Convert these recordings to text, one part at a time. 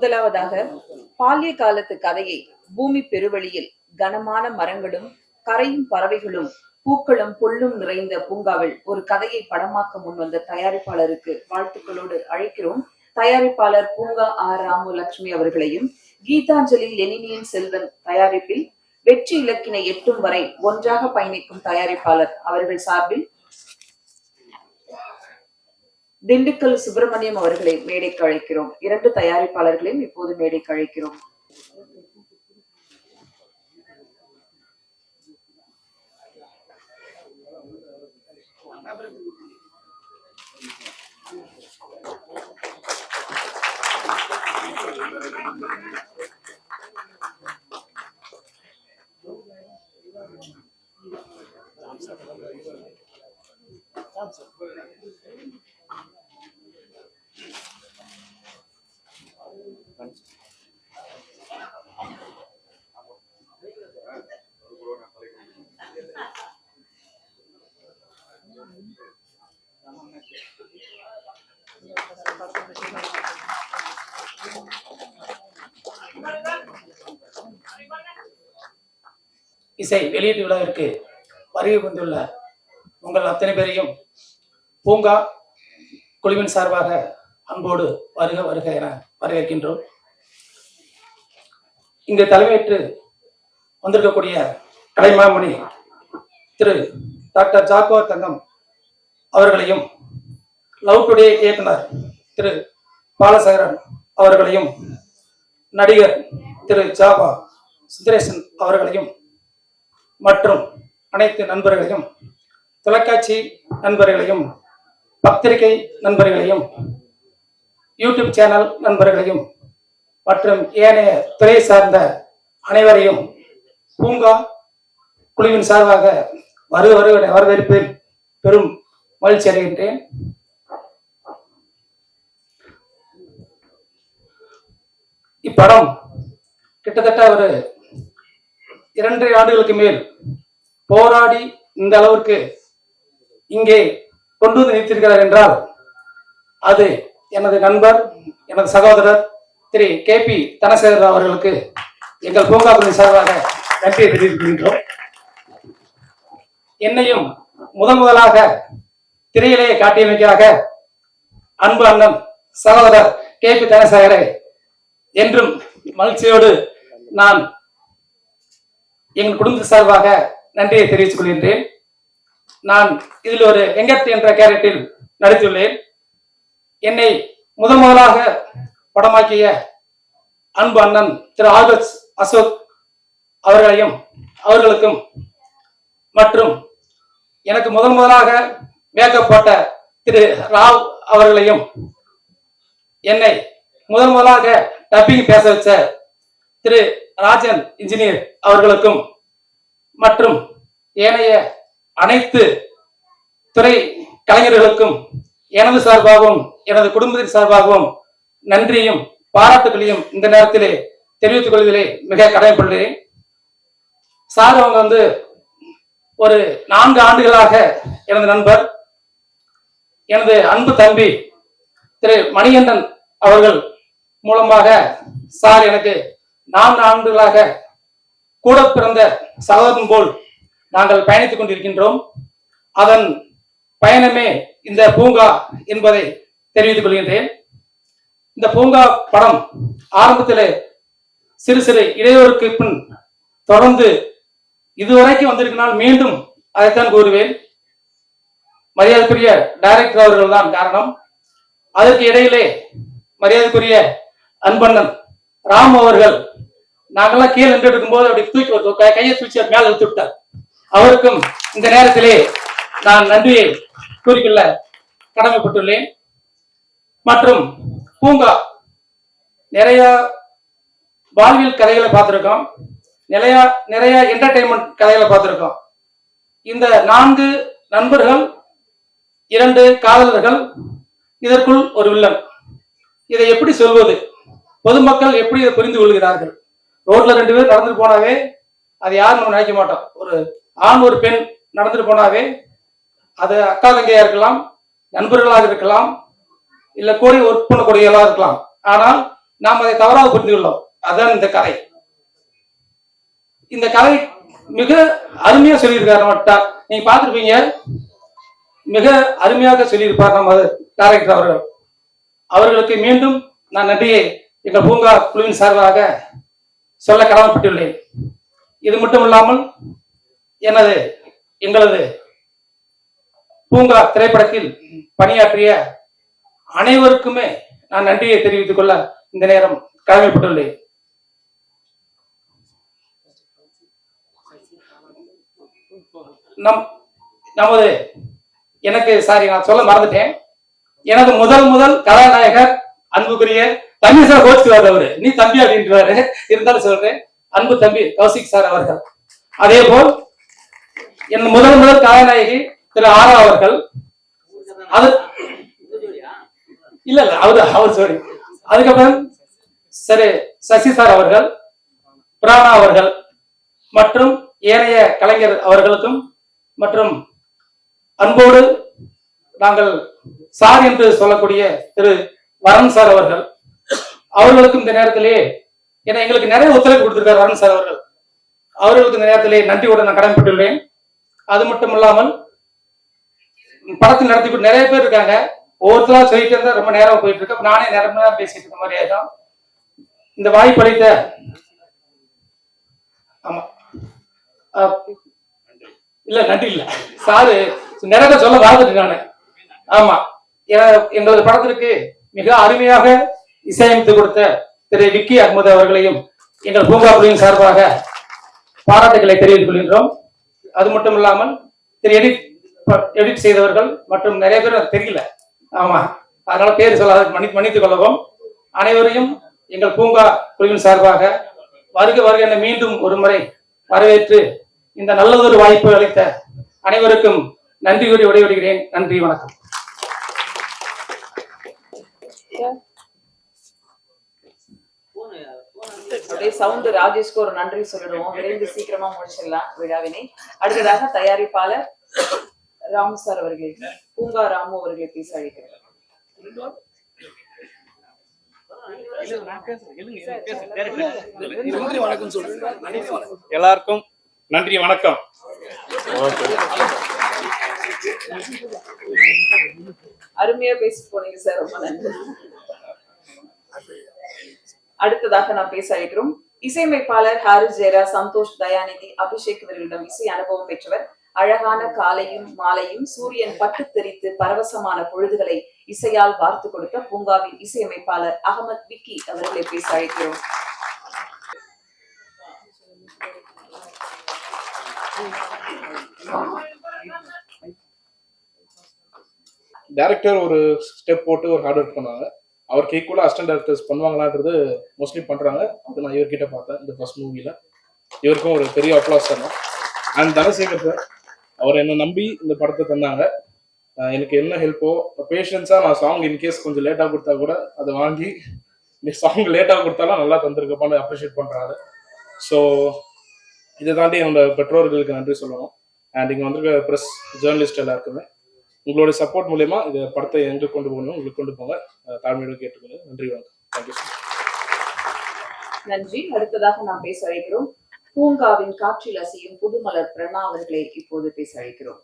முதலாவதாக பால்ய காலத்து கதையை பூமி பெருவெளியில் கனமான மரங்களும் கரையும் பறவைகளும் பூக்களும் புல்லும் நிறைந்த பூங்காவில் ஒரு கதையை படமாக்க முன்வந்த தயாரிப்பாளருக்கு வாழ்த்துக்களோடு அழைக்கிறோம். தயாரிப்பாளர் பூங்கா ஆர் ராமு லட்சுமி அவர்களையும், கீதாஞ்சலி லெனினியின் செல்வன் தயாரிப்பில் வெற்றி இலக்கினை எட்டும் வரை ஒன்றாக பயணிக்கும் தயாரிப்பாளர் அவர்கள் சார்பில் திண்டுக்கல் சுப்பிரமணியம் அவர்களை மேடைக்கு அழைக்கிறோம். இரண்டு தயாரிப்பாளர்களையும் இப்போது மேடைக்கு அழைக்கிறோம். இசை வெளியீட்டு விழாவிற்கு வருகை வந்துள்ள உங்கள் அத்தனை பேரையும் பூங்கா குழுவின் சார்பாக அன்போடு வருக வருக என வரவேற்கின்றோம். இங்கு தலைமையேற்று வந்திருக்கக்கூடிய கலைமாமணி திரு டாக்டர் ஜாக்கோ தங்கம் அவர்களையும், லவ் டுடே இயக்குனர் திரு பாலசேகரன் அவர்களையும், நடிகர் திரு ஜாபா சுந்தரேசன் அவர்களையும் மற்றும் அனைத்து நண்பர்களையும், தொலைக்காட்சி நண்பர்களையும், பத்திரிகை நண்பர்களையும், யூடியூப் சேனல் நண்பர்களையும் மற்றும் ஏனைய துறை சார்ந்த அனைவரையும் பூங்கா குழுவின் சார்பாக வரவேற்பதில் பெரும் மகிழ்ச்சி அடைகின்றேன். இப்படம் கிட்டத்தட்ட ஒரு 2 ஆண்டுகளுக்கு மேல் போராடி இந்த அளவுக்கு இங்கே கொண்டு வந்து நிறுத்திருக்கிறார் என்றால் அது எனது நண்பர், எனது சகோதரர் திரு KP தனசேகர் அவர்களுக்கு எங்கள் பூங்கா குழுவின் சார்பாக நன்றியை தெரிவிக்கின்றோம். என்னையும் முதலாக திரையிலேயே காட்டியமைக்காக அன்பு அண்ணன் சகோதரர் KP தனசேகரை என்றும் மகிழ்ச்சியோடு நான் எங்கள் குடும்ப சார்பாக நன்றியை தெரிவித்துக் கொள்கின்றேன். நான் இதில் ஒரு வெங்கட் என்ற கேரக்டரில் நடித்துள்ளேன். என்னை முதலாக படமாக்கிய அன்பு அண்ணன் திரு ஆல்பர்ட் அசோக் அவர்களுக்கும் மற்றும் எனக்கு முதலாக மேக்கப் போட்ட திரு ராவ் அவர்களையும், என்னை முதலாக டப்பிங் பேச வச்ச திரு ராஜன் இன்ஜினியர் அவர்களுக்கும் மற்றும் ஏனைய அனைத்து துறை கலைஞர்களுக்கும் எனது சார்பாகவும் எனது குடும்பத்தின் சார்பாகவும் நன்றியும் பாராட்டுகளையும் இந்த நேரத்திலே தெரிவித்துக் கொள்வதிலே மிக கடமைப்படுகிறேன். சார் அவங்க ஒரு 4 ஆண்டுகளாக எனது நண்பர், எனது அன்பு தம்பி திரு மணிகண்டன் அவர்கள் மூலமாக சார் எனக்கு 4 ஆண்டுகளாக கூட பிறந்த சகோதரன் போல் நாங்கள் பயணித்துக் கொண்டிருக்கின்றோம். அதன் பயணமே இந்த பூங்கா என்பதை தெரிவித்துக் கொள்கின்றேன். இந்த பூங்கா படம் ஆரம்பத்தில் சிறு சிறு இடையூறுக்கு பின் தொடர்ந்து இதுவரைக்கும் வந்திருக்னால் மீண்டும் அதைத்தான் கூறுவேன். மரியாதைக்குரிய டைரக்டர் அவர்கள் தான் காரணம். அதற்கு இடையிலே மரியாதைக்குரிய அன்பண்ணன் ராம் அவர்கள் நாங்கெல்லாம் கீழே நின்று இருக்கும்போது அப்படி தூக்கி கையை தூக்கி மேல இழுத்து விட்டார். அவருக்கும் இந்த நேரத்திலே நான் நன்றியை கூறிக்கொள்ள கடமைப்பட்டுள்ளேன். மற்றும் பூங்கா நிறைய வாழ்வியல் கதைகளை பார்த்திருக்கோம், நிறைய என்டர்டைன்மெண்ட் கதைகளை பார்த்திருக்கோம். இந்த 4 நண்பர்கள், 2 காதலர்கள், இதற்குள் ஒரு வில்லன். இதை எப்படி சொல்வது? பொதுமக்கள் எப்படி இதை புரிந்து கொள்கிறார்கள்? ரோட்ல 2 பேர் நடந்துட்டு போனாவே அது யாரும் நம்ம நினைக்க மாட்டோம். ஒரு ஆண் ஒரு பெண் நடந்துட்டு போனாவே அது அக்கா தங்கையா இருக்கலாம், நண்பர்களாக இருக்கலாம், இல்ல கூடி ஒர்க் பண்ணக்கூடியவர்களாக இருக்கலாம். ஆனால் நாம் அதை தவறாக புரிந்துள்ளோம். அதுதான் இந்த கதை. இந்த கதை மிக அருமையா சொல்லியிருக்காரு நம்மகிட்ட. நீங்க பார்த்திருப்பீங்க, மிக அருமையாக சொல்லியிருப்பார் நம்ம டைரக்டர் அவர்கள். அவர்களுக்கு மீண்டும் நான் நன்றியை எங்கள் பூங்கா குழுவின் சார்பாக சொல்ல கடமைப்பட்டுள்ளேன். இது மட்டும் இல்லாமல் எங்களது பூங்கா திரைப்படத்தில் பணியாற்றிய அனைவருக்குமே நான் நன்றியை தெரிவித்துக் கொள்ள இந்த நேரம் கடமைப்பட்டுள்ளேன். நமது எனக்கு நான் சொல்ல மறந்துட்டேன். எனது முதல் கதாநாயகர் அன்புக்குரிய தம்பி சார் கோச்சுவார். அவரு நீ தம்பி அப்படின்றாரு, இருந்தாலும் சொல்றேன், அன்பு தம்பி கௌசிக் சார் அவர்கள். அதே போல் என் முதல் கதாநாயகி திரு ஆரா அவர்கள். அது இல்ல அவர் சொல்லி. அதுக்கப்புறம் சரி சசி சார் அவர்கள், பிராணா அவர்கள் மற்றும் ஏனைய கலைஞர் அவர்களுக்கும் மற்றும் அன்போடு நாங்கள் சார் என்று சொல்லக்கூடிய திரு வரன் சார் அவர்களுக்கும் இந்த நேரத்திலே எங்களுக்கு நிறைய ஒத்துழைப்பு கொடுத்திருக்கார் வரன் சார் அவர்கள். அவர்களுக்கு இந்த நேரத்திலே நன்றியோடு நான் கடமைப்பட்டுள்ளேன். அது மட்டும் இல்லாமல் படத்தில் நடத்தி நிறைய பேர் இருக்காங்க. ஒவ்வொருத்தரா சொல்லிட்டு இருந்தா ரொம்ப நேரம் போயிட்டு இருக்கு. நானே நேரம் பேசிட்டு இருக்க மாதிரி ஆயிடும். இந்த வாய்ப்பளித்த ஆமா இல்ல நன்றி இல்ல சாரு நிறைய சொல்ல வாழ்ந்துட்டு நானு. ஆமா, எங்களது படத்திற்கு மிக அருமையாக இசையமைத்து கொடுத்த திரு விக்கி அஹ்மது அவர்களையும் எங்கள் பூங்கா குழுவின் சார்பாக பாராட்டுகளை தெரிவித்துக் கொள்கின்றோம். அது மட்டும் இல்லாமல் திரு எடிட் செய்தவர்கள் மற்றும் நிறைய பேர் தெரியல, ஆமா, அதனால பேர் சொல்லாத மன்னித்துக் கொள்ளவும். அனைவரையும் எங்கள் பூங்கா குழுவின் சார்பாக வருக என மீண்டும் ஒரு முறை வரவேற்று இந்த நல்லதொரு வாய்ப்பு அளித்த அனைவருக்கும் நன்றி கூறி விடைபெறுகிறேன். நன்றி, வணக்கம். சவுண்ட் ராஜேஷ்க்கு ஒரு நன்றி சொல்லிடுவோம். விரைந்து சீக்கிரமா முடிச்சிடலாம் விழாவினை. அடுத்ததாக தயாரிப்பாளர் ராமு சார் அவர்களை, பூங்கா ராமு அவர்களை பேச அழைக்கிறார். எல்லாருக்கும் நன்றி, வணக்கம். அருமையா பேசிட்டு போனீங்க சார், ரொம்ப நன்றி. அடுத்ததாக நான் பேச அழைக்கிறோம் இசையமைப்பாளர் ஹாரிஸ் ஜெயரா, சந்தோஷ், தயாநிதி, அபிஷேக் இவர்களிடம் இசை அனுபவம் பெற்றவர். அழகான காலையும் மாலையும் சூரியன் பட்டு தெரித்து பரவசமான பொழுதுகளை இசையால் வார்த்து கொடுத்த பூங்காவின் இசையமைப்பாளர் அகமது விக்கி அவர்களை பேச அழைக்கிறோம். டைரக்டர் ஒரு ஸ்டெப் போட்டு ஒரு ஹார்ட் ஒர்க் பண்ணாங்க. அவருக்கு ஈக்குவலாக அசிஸ்டன்ட் டைரக்டர்ஸ் பண்ணுவாங்களான்றது மோஸ்ட்லி பண்ணுறாங்க. அது நான் இவர்கிட்ட பார்த்தேன் இந்த ஃபர்ஸ்ட் மூவியில். இவருக்கும் ஒரு பெரிய அப்ளாஸ் தரணும். அண்ட் தனசேகர் சார், அவர் என்னை நம்பி இந்த படத்தை தந்தாங்க. எனக்கு என்ன ஹெல்ப்போ பேஷன்ஸாக நான் சாங் இன்கேஸ் கொஞ்சம் லேட்டாக கொடுத்தா கூட அதை வாங்கி நீ சாங் லேட்டாக கொடுத்தாலும் நல்லா தந்திருக்கப்பான்னு அப்ரிஷியேட் பண்ணுறாரு. ஸோ இதை தாண்டி என்னோட பெற்றோர்களுக்கு நன்றி சொல்லணும். அண்ட் இங்கே வந்திருக்க ப்ரெஸ் ஜேர்னலிஸ்ட் எல்லாருக்குமே உங்களோட சப்போர்ட் மூலயமா இந்த படத்தை எங்கே கொண்டு போகணும் உங்களுக்கு கொண்டு போங்க தாழ்மையோடு கேட்டுக்கோங்க. நன்றி, வணக்கம். Thank you sir. நன்றி. அடுத்ததாக நாம் பேச அழைக்கிறோம் பூங்காவின் காற்றில் அசையும் புதுமலர் பிரணா அவர்களை இப்போது பேச அழைக்கிறோம்.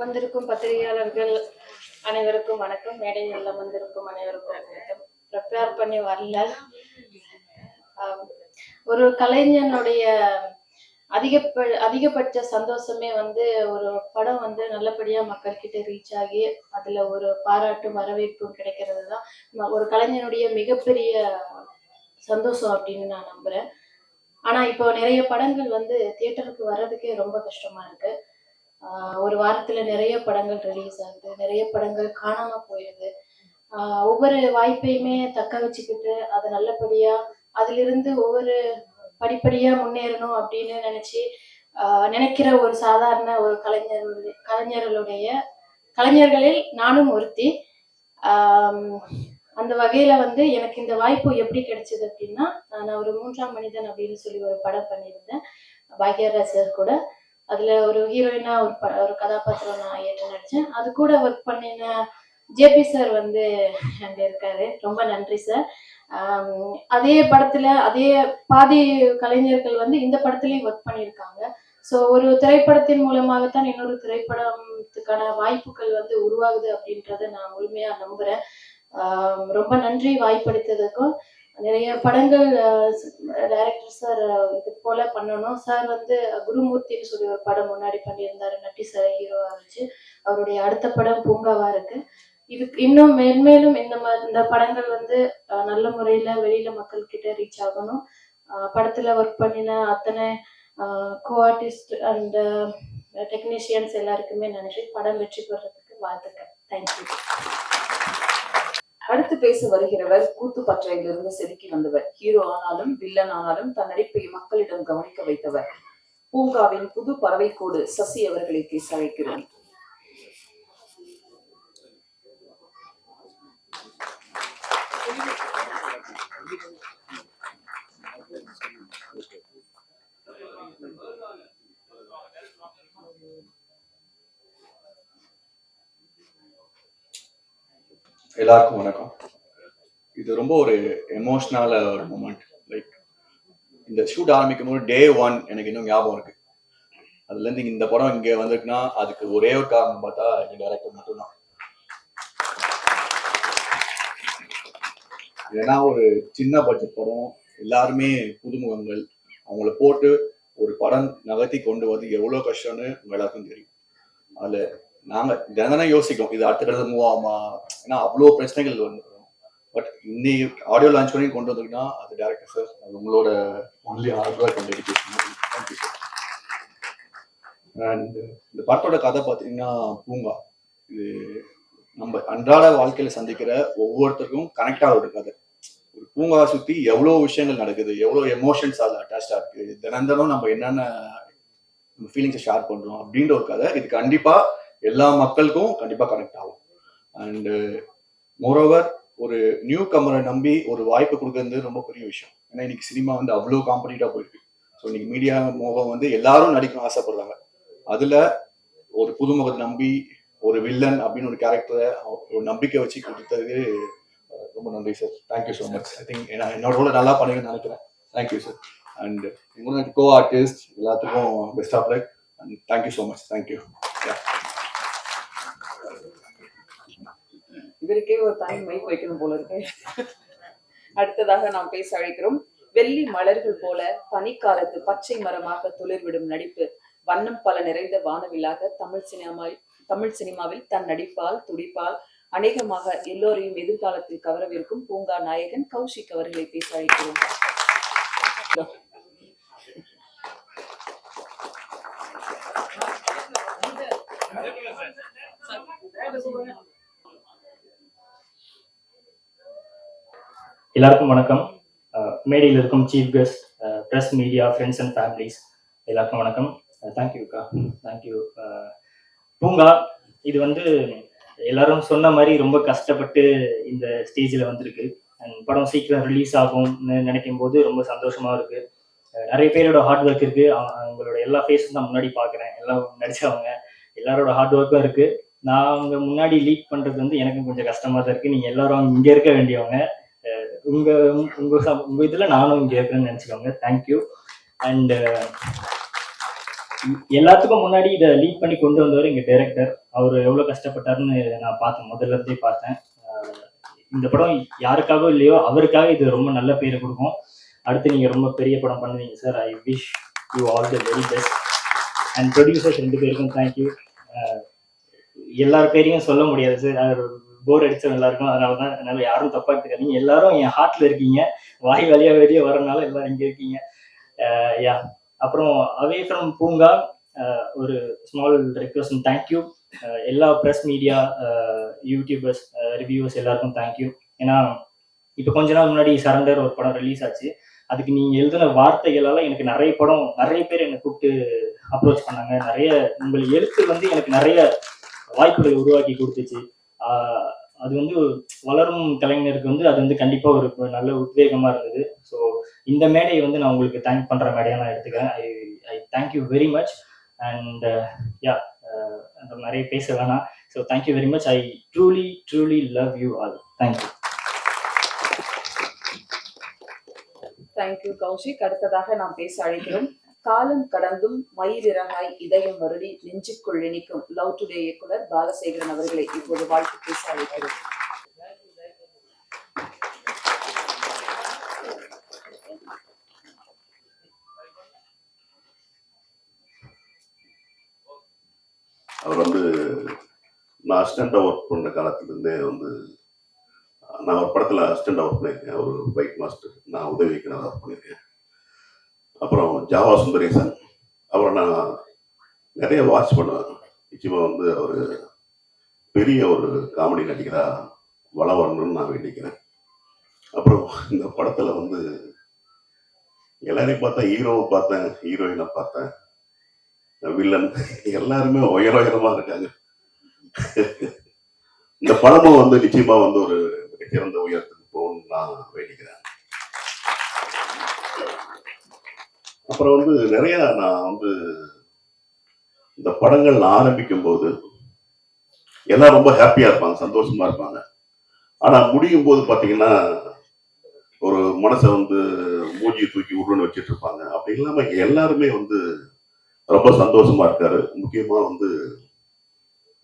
வந்திருக்கும் பத்திரிகையாளர்கள் அனைவருக்கும் வணக்கம். மேடையில் வந்திருக்கும் அனைவருக்கும் வணக்கம். ப்ரிப்பேர் பண்ணி வரல. ஒரு கலைஞனுடைய அதிகபட்ச சந்தோஷமே ஒரு படம் நல்லபடியா மக்கள் கிட்ட ரீச் ஆகி அதுல ஒரு பாராட்டும் வரவேற்பும் கிடைக்கிறது தான் ஒரு கலைஞனுடைய மிகப்பெரிய சந்தோஷம் அப்படின்னு நான் நம்புறேன். ஆனா இப்போ நிறைய படங்கள் தியேட்டருக்கு வர்றதுக்கே ரொம்ப கஷ்டமா இருக்கு. ஒரு வாரத்துல நிறைய படங்கள் ரிலீஸ் ஆகுது, நிறைய படங்கள் காணாம போயிடுது. ஒவ்வொரு வாய்ப்பையுமே தக்க வச்சுக்கிட்டு அதை நல்லபடியா அதுல இருந்து ஒவ்வொரு படிப்படியா முன்னேறணும் அப்படின்னு நினைக்கிற ஒரு சாதாரண ஒரு கலைஞர்களில் நானும் ஒருத்தி. அந்த வகையில எனக்கு இந்த வாய்ப்பு எப்படி கிடைச்சது அப்படின்னா, நான் ஒரு 3ஆம் மனிதன் அப்படின்னு சொல்லி ஒரு படம் பண்ணியிருந்தேன் பாக்யராஜ் சார் கூட. அதுல ஒரு ஹீரோயினா ஒரு கதாபாத்திரம் நான் ஏற்று நடிச்சேன். அது கூட ஒர்க் பண்ணின ஜேபி சார் வந்து அங்க இருக்காரு. ரொம்ப நன்றி சார். அதே படத்துல அதே பாதி கலைஞர்கள் வந்து இந்த படத்துலயும் ஒர்க் பண்ணியிருக்காங்க. ஸோ ஒரு திரைப்படத்தின் மூலமாகத்தான் இன்னொரு திரைப்படத்துக்கான வாய்ப்புகள் வந்து உருவாகுது அப்படின்றத நான் முழுமையா நம்புறேன். ரொம்ப நன்றி வாய்ப்பளித்ததுக்கும். நிறைய படங்கள் டைரக்டர் சார் இது போல பண்ணணும். சார் வந்து குருமூர்த்தின்னு சொல்லி ஒரு படம் முன்னாடி பண்ணியிருந்தாரு, நட்டி சார் ஹீரோவா வச்சு. அவருடைய அடுத்த படம் பூங்காவா இருக்கு. இதுக்கு இன்னும் மேன்மேலும் இந்த படங்கள் வந்து நல்ல முறையில வெளியில மக்கள் கிட்ட ரீச் ஆகணும். படத்துல ஒர்க் பண்ணின அத்தனை கோ ஆர்டிஸ்ட் அண்ட் டெக்னீஷியன்ஸ் எல்லாருக்குமே நன்றி. படம் வெற்றி பெறதுக்கு வாழ்த்துக்கள். தேங்க்யூ. அடுத்து பேச வருகிறவர் கூத்துப்பற்றையிலிருந்து செதுக்கி வந்தவர். ஹீரோ ஆனாலும் வில்லன் ஆனாலும் தன் நடிப்பை மக்களிடம் கவனிக்க வைத்தவர். பூங்காவின் புது பறவைக்கோடு சசி அவர்களை பேச அழைக்கிறோம். எல்லாருக்கும் வணக்கம். இது ரொம்ப ஒரு எமோஷனல் ஒரு மூமெண்ட். லைக் இந்த ஷூட் ஆரம்பிக்கும் போது Day 1 எனக்கு இன்னும் ஞாபகம் இருக்கு. அதுல இருந்து இந்த படம் இங்க வந்திருக்குன்னா அதுக்கு ஒரே ஒரு காரணம் பார்த்தா எங்க டைரக்டர் மட்டும்தான். ஏன்னா ஒரு சின்ன பட்ஜெட் படம், எல்லாருமே புதுமுகங்கள், அவங்கள போட்டு ஒரு படம் நகர்த்தி கொண்டு வந்து எவ்வளவு கஷ்டம்னு உங்க எல்லாருக்கும் தெரியும். அதுல நாங்க தினம் யோசிக்கிறோம் இது அடுத்த கடத்த மூவ் ஆகுமா, ஏன்னா அவ்வளோ பிரச்சனைகள் வந்துடும். பட் இன்னைக்கு ஆடியோ லான்ச் பண்ணி கொண்டு வந்ததுன்னா அது டைரக்டர் சார், அது உங்களோட only hard work and dedication. Thank you sir. And இந்த படத்தோட கதை பார்த்தீங்கன்னா பூங்கா. இது நம்ம அன்றாட வாழ்க்கையில சந்திக்கிற ஒவ்வொருத்தருக்கும் கனெக்ட் ஆகிற ஒரு கதை. ஒரு பூங்காவை சுற்றி எவ்வளோ விஷயங்கள் நடக்குது, எவ்வளோ எமோஷன்ஸ் அதில் அட்டாச்சாக இருக்கு, தினம் நம்ம என்னென்ன ஃபீலிங்ஸை ஷேர் பண்ணுறோம் அப்படின்ற ஒரு கதை. இது கண்டிப்பாக எல்லா மக்களுக்கும் கண்டிப்பாக கனெக்ட் ஆகும். அண்டு மோரோவர் ஒரு நியூ கமரை நம்பி ஒரு வாய்ப்பு கொடுக்கறது ரொம்ப பெரிய விஷயம். ஏன்னா இன்னைக்கு சினிமா வந்து அவ்வளோ காம்படிட்டிவாக போயிருக்கு. ஸோ இன்னைக்கு மீடியா முகம் வந்து எல்லாரும் நடிக்கணும் ஆசைப்படுறாங்க. அதில் ஒரு புதுமுகத்தை நம்பி ஒரு வில்லன் அப்படின்னு ஒரு கேரக்டரை ஒரு நம்பிக்கை வச்சு கொடுத்தது ரொம்ப நன்றி sir. Thank you so much. I think என்னோட ரோல நல்லா பண்ணுங்கன்னு நினைக்கிறேன். Thank you sir. அண்ட் எங்களோட கோ ஆர்டிஸ்ட் எல்லாத்துக்கும் best of luck and thank you so much. Thank you. இவருக்கே ஒரு தனி மைக் வைக்கணும் போல இருக்கு. அடுத்ததாக நாம் பேச அழைக்கிறோம். வெள்ளி மலர்கள் போல பனிக்காலத்து பச்சை மரமாக துளிர்விடும் நடிப்பு, வண்ணம் பல நிறைந்த வானவிலாக தமிழ் சினிமாவில் தன் நடிப்பால் துடிப்பால் அநேகமாக எல்லோரையும் எதிர்காலத்தில் கவரவிருக்கும் பூங்கா நாயகன் கௌஷிக் அவர்களை பேச அழைக்கிறோம். எல்லாருக்கும் வணக்கம். மேடையில் இருக்கும் chief guest, press, media, friends and families எல்லாருக்கும் வணக்கம். தேங்க்யூக்கா, தேங்க்யூ. பூங்கா இது வந்து எல்லாரும் சொன்ன மாதிரி ரொம்ப கஷ்டப்பட்டு இந்த ஸ்டேஜில் வந்திருக்கு. அண்ட் படம் சீக்கிரம் ரிலீஸ் ஆகும்னு நினைக்கும் போது ரொம்ப சந்தோஷமா இருக்கு. நிறைய பேரோட ஹார்ட் ஒர்க் இருக்கு. அவங்களோட எல்லா ஃபேஸும் தான் முன்னாடி பார்க்குறேன். எல்லாம் நடிச்சவங்க எல்லாரோட ஹார்ட் ஒர்க்கும் இருக்கு. நான் அவங்க முன்னாடி லீட் பண்றது வந்து எனக்கும் கொஞ்சம் கஷ்டமா தான் இருக்கு. நீங்க எல்லாரும் இங்க இருக்க வேண்டியவங்க, உங்க உங்க உங்க இதுல நானும் இங்க இருக்கிறேன்னு நினைச்சுக்கோங்க. தேங்க்யூ. அண்ட் எல்லாத்துக்கும் முன்னாடி இதை லீட் பண்ணி கொண்டு வந்தவர் எங்க டைரக்டர். அவர் எவ்வளவு கஷ்டப்பட்டாருன்னு நான் பார்த்தேன், முதல்ல இருந்தே பார்த்தேன். இந்த படம் யாருக்காகவும் இல்லையோ அவருக்காக இது ரொம்ப நல்ல பேரை கொடுக்கும். அடுத்து நீங்க ரொம்ப பெரிய படம் பண்ணுவீங்க sir. I wish you all the very best. And producers 2 பேருக்கும் தேங்க்யூ. எல்லார் பேரையும் சொல்ல முடியாது சார், போர் அடிச்சவங்க எல்லாருக்கும். அதனால யாரும் தப்பா எடுத்துக்காதீங்க. எல்லாரும் என் ஹார்ட்ல இருக்கீங்க, வாய் வழியா வெளியே வரனால எல்லாரும் இங்க இருக்கீங்க. யா, அப்புறம் அவே ஃப்ரம் பூங்கா ஒரு ஸ்மால் ரெக்வஸ்ட். தேங்க்யூ எல்லா ப்ரெஸ், மீடியா, யூடியூபர்ஸ், ரிவ்யூவர்ஸ் எல்லாருக்கும் தேங்க்யூ. ஏன்னா இப்போ கொஞ்ச நாள் முன்னாடி சரண்டர் ஒரு படம் ரிலீஸ் ஆச்சு. அதுக்கு நீங்க எழுதின வார்த்தைகளால எனக்கு நிறைய பேர் என்னை கூப்பிட்டு அப்ரோச் பண்ணாங்க. நிறைய உங்கள் எழுத்து வந்து எனக்கு நிறைய வாய்ப்புகளை உருவாக்கி கொடுத்துச்சு. அது வந்து வளரும் கலைஞருக்கு வந்து அது வந்து கண்டிப்பா ஒரு நல்ல உத்வேகமா இருந்தது. ஸோ இந்த மேடையை வந்து நான் உங்களுக்கு தேங்க் பண்ற மேடையா நான் எடுத்துக்கிறேன். I thank you very much. And yeah நிறைய பேச வேணாம். So thank you very much. I truly love you all. Thank you. Thank you Kaushik. அடுத்ததாக நாம் பேச அழைக்கிறோம். காலம் கடந்தும் மயிலிறகாய் இதயம் வருடி நெஞ்சுக்குள் இணைக்கும் லவ் டுடே இயக்குனர் பாலசேகரன் அவர்களை இப்போது வாழ்த்து பேச அழைக்கிறோம். அவர் வந்து நான் அசிஸ்டண்டாக ஒர்க் பண்ண காலத்துலேருந்தே வந்து நான் ஒரு படத்தில் அசிஸ்டண்டாக ஒர்க் பண்ணியிருக்கேன். ஒரு பைக் மாஸ்டர், நான் உதவி இயக்குனராக ஒர்க் பண்ணியிருக்கேன். அப்புறம் ஜாவா சுந்தரேசன், அவரை நான் நிறைய வாட்ச் பண்ணுவேன். நிச்சயமாக வந்து அவர் பெரிய ஒரு காமெடி நடிகராக வள வரணும்னு நான் வேண்டிக்கிறேன். அப்புறம் இந்த படத்தில் வந்து எல்லாரையும் பார்த்தேன், ஹீரோவை பார்த்தேன், ஹீரோயினை பார்த்தேன், வில்லன் எல்லாருமே உயரமா இருக்காங்க. இந்த படமும் வந்து நிச்சயமா வந்து ஒரு மிகச்சிறந்த உயரத்துக்கு போகணும்னு நான் வேண்டிக்கிறேன். அப்புறம் வந்து நிறைய நான் வந்து இந்த படங்கள் ஆரம்பிக்கும் போது எல்லாம் ரொம்ப ஹாப்பியா இருப்பாங்க, சந்தோஷமா இருப்பாங்க. ஆனா முடியும் போது பாத்தீங்கன்னா ஒரு மனசை வந்து மூஞ்சி தூக்கி உருன்னு வச்சிட்டு இருப்பாங்க. அப்படி இல்லாம எல்லாருமே வந்து ரொம்ப சந்தோஷமா இருக்காரு. முக்கியமா வந்து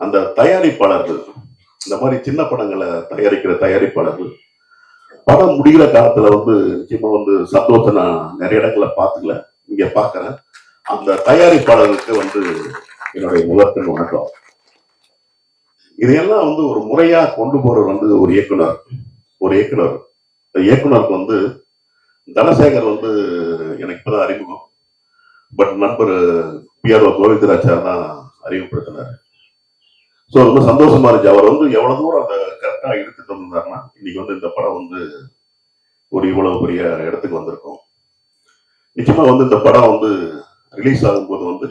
அந்த தயாரிப்பாளர்கள், இந்த மாதிரி சின்ன படங்களை தயாரிக்கிற தயாரிப்பாளர்கள் படம் முடிகிற காலத்துல வந்து நிச்சயமா வந்து சந்தோஷம் நான் நிறைய இடங்களை பார்த்துக்கல, இங்க பாக்குறேன். அந்த தயாரிப்பாளர்களுக்கு வந்து என்னுடைய முதற்கண் வணக்கம். இதையெல்லாம் வந்து ஒரு முறையா கொண்டு போறது வந்து ஒரு இயக்குனர். இந்த இயக்குனருக்கு வந்து தனசேகர் வந்து எனக்கு இப்பதான் அறிமுகம். பட் நண்பர் பிஆர்ஓ கோவிந்தராஜார் தான் அறிமுகப்படுத்தினார். ஸோ ரொம்ப சந்தோஷமா இருந்துச்சு. அவர் வந்து எவ்வளவு தூரம் அதை கரெக்டா எடுத்துட்டு வந்தாருன்னா இன்னைக்கு வந்து இந்த படம் வந்து ஒரு இவ்வளவு பெரிய இடத்துக்கு வந்திருக்கும். நிச்சயமா வந்து இந்த படம் வந்து ரிலீஸ் ஆகும்போது வந்து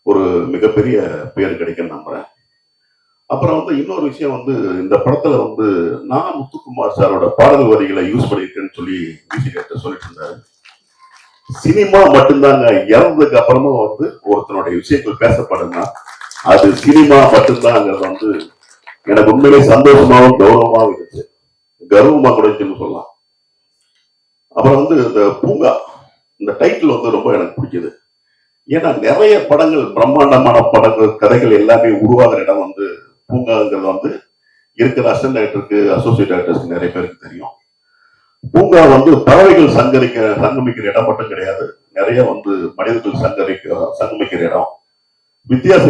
ஒரு மிகப்பெரிய பேர் கிடைக்கும் நம்புறேன். அப்புறம் வந்து இன்னொரு விஷயம் வந்து இந்த படத்துல வந்து நான் முத்துக்குமார் சாரோட பாடல் வரிகளை யூஸ் பண்ணியிருக்கேன்னு சொல்லி மியூசிக் டைரக்டர் சொல்லிட்டு இருந்தாரு. சினிமா மட்டும்தாங்க, இறந்ததுக்கு அப்புறமா வந்து ஒருத்தனுடைய விஷயங்கள் பேசப்படுதுன்னா அது சினிமா மட்டும்தாங்கிறது வந்து எனக்கு உண்மையிலே சந்தோஷமாவும் கௌரவமாவும் இருந்துச்சு, கர்வமா கூட சொல்லலாம். அப்புறம் வந்து இந்த பூங்கா, இந்த டைட்டில் வந்து ரொம்ப எனக்கு பிடிச்சது. ஏன்னா நிறைய படங்கள், பிரம்மாண்டமான படங்கள், கதைகள் எல்லாமே உருவாகிற இடம் வந்து பூங்காங்கிறது வந்து இருக்கிற அசிஸ்டன்ட் டைரக்டருக்கு, அசோசியேட் டைரக்டர்ஸ்க்கு நிறைய பேருக்கு தெரியும். பூங்கா வந்து பறவைகள் சங்கமிக்கிற இடம் மட்டும் கிடையாது, நிறைய வந்து மனிதர்கள் சங்கமிக்கிற இடம். வித்தியாச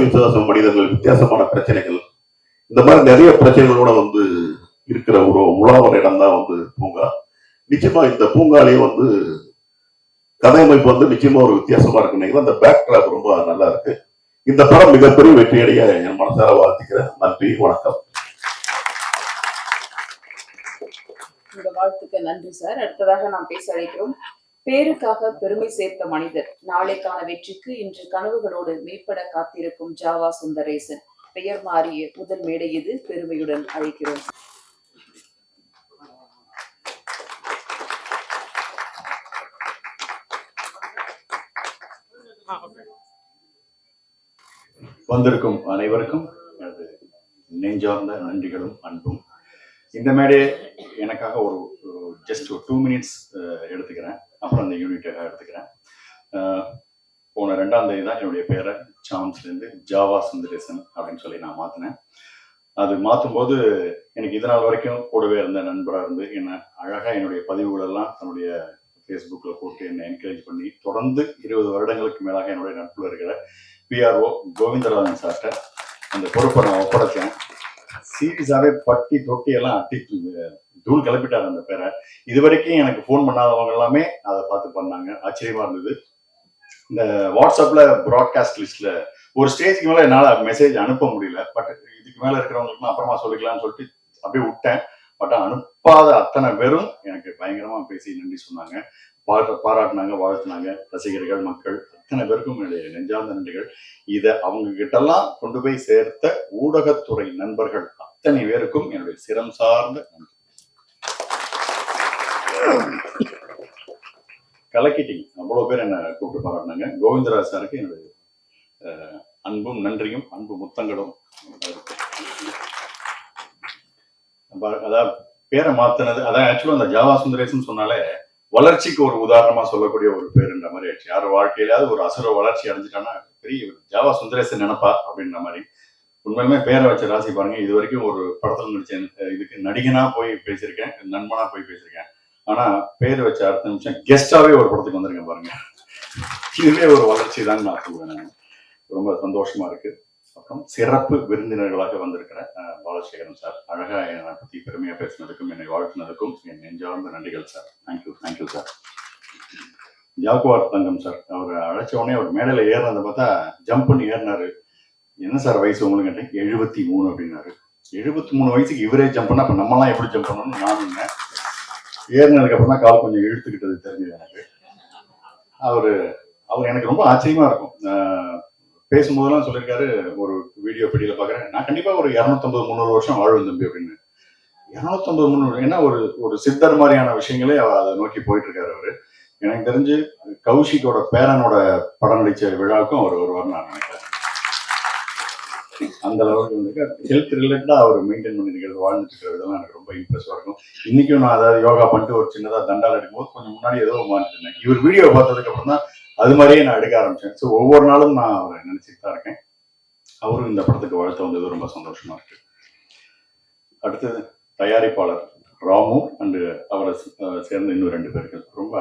மனிதர்கள், வித்தியாசமான பிரச்சனைகள், இந்த மாதிரி நிறைய பிரச்சனைகளோட வந்து இருக்கிற ஒரு உலாவர இடம் தான் வந்து பூங்கா. நிச்சயமா இந்த பூங்காலேயே வந்து கதை அமைப்பு வந்து நிச்சயமா ஒரு வித்தியாசமா இருக்கு. அந்த பேக் ட்ராப் ரொம்ப நல்லா இருக்கு. இந்த படம் மிகப்பெரிய வெற்றியடைய என் மனசார வாழ்த்துக்கிறேன். நன்றி, வணக்கம். இந்த வாழ்த்துக்கு நன்றி சார். அடுத்ததாக நாம் பேச அழைக்கிறோம். பேருக்காக பெருமை சேர்த்த மனிதர், நாளைக்கான வெற்றிக்கு இன்று கனவுகளோடு மேம்பட காத்திருக்கும் ஜாவா சுந்தரேசன். பெயர் மாறிய முதல் மேடை இது, பெருமையுடன் அழைக்கிறோம். வந்திருக்கும் அனைவருக்கும் எனது நெஞ்சார்ந்த நன்றிகளும் அன்பும். இந்த மேடையை எனக்காக ஒரு ஜஸ்ட் ஒரு 2 minutes எடுத்துக்கிறேன். அப்புறம் அந்த யூனிட்டாக எடுத்துக்கிறேன். போன 2ஆம் தேதி தான் என்னுடைய பேரை சாம்ஸ்லேருந்து ஜாவா சுந்தரேசன் அப்படின்னு சொல்லி நான் மாற்றினேன். அது மாற்றும் போது எனக்கு இது நாள் வரைக்கும் கூடவே இருந்த நண்பராக இருந்து என்னை அழகாக என்னுடைய பதிவுகளெல்லாம் தன்னுடைய ஃபேஸ்புக்கில் போட்டு என்னை என்கரேஜ் பண்ணி தொடர்ந்து 20 வருடங்களுக்கு மேலாக என்னுடைய நட்பில் இருக்கிற பிஆர்ஓ கோவிந்தராஜன் சார்ட்ட அந்த பொறுப்பை நான் ஒப்படைச்சேன். சீரியஸாகவே பட்டி தொட்டி எல்லாம் அட்டி தூள் கிளப்பிட்டார் அந்த பேரை. இது வரைக்கும் எனக்கு ஃபோன் பண்ணாதவங்க எல்லாமே அதை பார்த்து பண்ணாங்க. ஆச்சரியமா இருந்தது. இந்த வாட்ஸ்அப்ல ப்ராட்காஸ்ட் லிஸ்ட்ல ஒரு ஸ்டேஜ்க்கு மேலே என்னால் மெசேஜ் அனுப்ப முடியல. பட் இதுக்கு மேலே இருக்கிறவங்களுக்கு அப்புறமா சொல்லிக்கலாம்னு சொல்லிட்டு அப்படியே விட்டேன். பட் அனுப்பாத அத்தனை பேரும் எனக்கு பயங்கரமா பேசி நன்றி சொன்னாங்க, பாராட்டினாங்க, வாழ்த்தினாங்க. ரசிகர்கள், மக்கள் அத்தனை பேருக்கும் என்னுடைய நெஞ்சார்ந்த நன்றிகள். இதை அவங்க கிட்டெல்லாம் கொண்டு போய் சேர்த்த ஊடகத்துறை நண்பர்கள் அத்தனை பேருக்கும் என்னுடைய சிரம் சார்ந்த நன்றி. கலக்கிட்டீங்க, அவ்வளவு பேர் என்ன கூப்பிட்டு பாராட்டினாங்க. கோவிந்தராஜ் சாருக்கு என்னுடைய அன்பும் நன்றியும் அன்பு முத்தங்களும். அதாவது பேரை மாத்தினது, அதான் ஆக்சுவலா அந்த ஜாவா சுந்தரேசன் சொன்னாலே வளர்ச்சிக்கு ஒரு உதாரணமா சொல்லக்கூடிய ஒரு பேருன்ற மாதிரி ஆயிடுச்சு. யார் வாழ்க்கையிலாவது ஒரு அசுர வளர்ச்சி அடைஞ்சிட்டான்னா பெரிய ஜாவா சுந்தரேசன் நினைப்பா அப்படின்ற மாதிரி. உண்மையுமே பேரை வச்ச ராசி பாருங்க. இது வரைக்கும் ஒரு படத்துல நடிச்சேன், இதுக்கு நடிகனா போய் பேசியிருக்கேன், நண்பனா போய் பேசியிருக்கேன். ஆனா பேர் வச்ச அடுத்த நிமிஷம் கெஸ்டாவே ஒரு படத்துக்கு வந்திருக்கேன் பாருங்க. இதுவே ஒரு வளர்ச்சி தான் நான் சொல்லுவேன். ரொம்ப சந்தோஷமா இருக்கு. அப்புறம் சிறப்பு விருந்தினர்களாக வந்திருக்கிற பாலசேகரன் சார், அழகா என்னை பத்தி பெருமையா பேசினதுக்கும் என்னை வாழ்த்தினதுக்கும் என் நெஞ்சார்ந்த நன்றிகள் சார். Thank you sir. ஜாக்குவார் தங்கம் சார், அவர் அழைச்ச உடனே அவர் மேடையில ஏறினதை பார்த்தா ஜம்ப் பண்ணி ஏறினாரு. என்ன சார் வயசு உங்களுக்கு கேட்டேன். 73 அப்படின்னாரு. 73 வயசுக்கு இவரே ஜம்ப் பண்ணா அப்ப நம்மலாம் எப்படி ஜம்ப் பண்ணணும்னு நான் இருந்தேன். ஏறினதுக்கு அப்புறம் தான் கால் கொஞ்சம் இழுத்துக்கிட்டது தெரிஞ்சது எனக்கு. அவர் எனக்கு ரொம்ப ஆச்சரியமா இருக்கும். பேசும்போதெல்லாம் சொல்லியிருக்காரு, ஒரு வீடியோ பீடியில பாக்குறேன், நான் கண்டிப்பா ஒரு 250-300 வருஷம் வாழ்வேன் தம்பி அப்படின்னு. 250-300 என்ன ஒரு சித்தர் மாதிரியான விஷயங்களே அதை நோக்கி போயிட்டு இருக்காரு அவரு. எனக்கு தெரிஞ்சு கௌஷிக்கோட பேரனோட படம் நடிச்ச விழாவுக்கும் அவர் வருவார்னு நான் நினைக்கிறேன். அந்த அளவுக்கு வந்து ஹெல்த் ரிலேட்டடா அவர் மெயின்டைன் பண்ணிருக்கிறது, வாழ்ந்துட்டு இருக்கிறது இதெல்லாம் எனக்கு ரொம்ப இம்ப்ரெசிவா இருக்கும். இன்னைக்கும் நான் அதாவது யோகா பண்ணிட்டு ஒரு சின்னதா தண்டால் எடுக்கும்போது கொஞ்சம் முன்னாடி ஏதோ மாறிட்டு இருந்தேன். இவர் வீடியோ பார்த்ததுக்கு அப்புறம் தான் அது மாதிரியே நான் எடுக்க ஆரம்பிச்சேன். ஸோ ஒவ்வொரு நாளும் நான் அவரை நினைச்சிட்டு தான் இருக்கேன். அவரும் இந்த படத்துக்கு வாழ்த்து வந்தது ரொம்ப சந்தோஷமா இருக்கு. அடுத்தது தயாரிப்பாளர் ராமு அண்டு அவரை சேர்ந்த இன்னும் 2 பேர்கள். ரொம்ப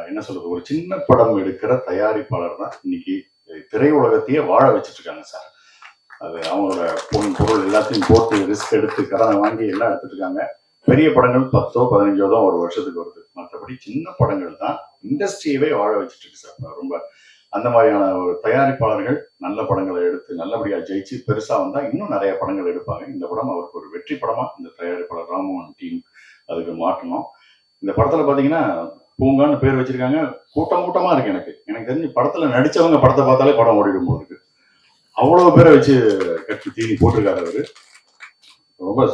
என்ன சொல்றது, ஒரு சின்ன படம் எடுக்கிற தயாரிப்பாளர் தான் இன்னைக்கு திரையுலகத்தையே வாழ வச்சுட்டு இருக்காங்க சார். அது அவங்களோட பொருள் எல்லாத்தையும் போட்டு ரிஸ்க் எடுத்து கடனை வாங்கி எல்லாம் எடுத்துட்டு இருக்காங்க. பெரிய படங்கள் 10-15 தான் ஒரு வருஷத்துக்கு வருது. மற்றபடி சின்ன படங்கள் தான் இண்டஸ்ட்ரியவே வாழ வச்சுட்டு இருக்கு சார். ரொம்ப அந்த மாதிரியான ஒரு தயாரிப்பாளர்கள் நல்ல படங்களை எடுத்து நல்லபடியா ஜெயிச்சு பெருசா வந்தா இன்னும் நிறைய படங்கள் எடுப்பாங்க. இந்த படம் அவருக்கு ஒரு வெற்றி படமா இந்த தயாரிப்பாளர் ராமோகன் டீம் அதுக்கு மாற்றணும். இந்த படத்துல பாத்தீங்கன்னா பூங்கான்னு பேர் வச்சிருக்காங்க. கூட்டமா இருக்கு. எனக்கு தெரிஞ்சு படத்துல நடிச்சவங்க படத்தை பார்த்தாலே படம் ஓடிடும் போல இருக்கு. அவ்வளவு பேரை வச்சு கட்சி தீனி போட்டிருக்காரு அவரு. ரொம்ப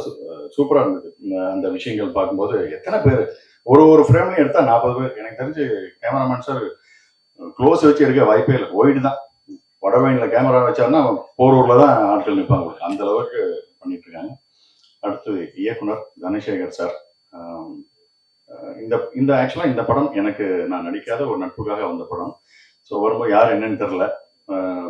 சூப்பரா இருந்தது அந்த விஷயங்கள் பார்க்கும்போது. எத்தனை பேர் ஒரு ஃப்ரேம்லையும் எடுத்தா 40 பேர். எனக்கு தெரிஞ்சு கேமராமேன் சார் க்ளோஸ் வச்சு எடுக்க வாய்ப்பே இல்லை. ஒயிடு தான். வடவழியில கேமரா வச்சாருன்னா போரூர்ல தான் ஆட்கள் நிற்பாங்க. அந்த அளவுக்கு பண்ணிட்டு இருக்காங்க. அடுத்தது இயக்குனர் தனசேகர் சார். இந்த ஆக்சுவலா இந்த படம் எனக்கு நான் நடிக்காத ஒரு நட்புக்காக வந்த படம். ஸோ வரும்போது யார் என்னன்னு தெரியல.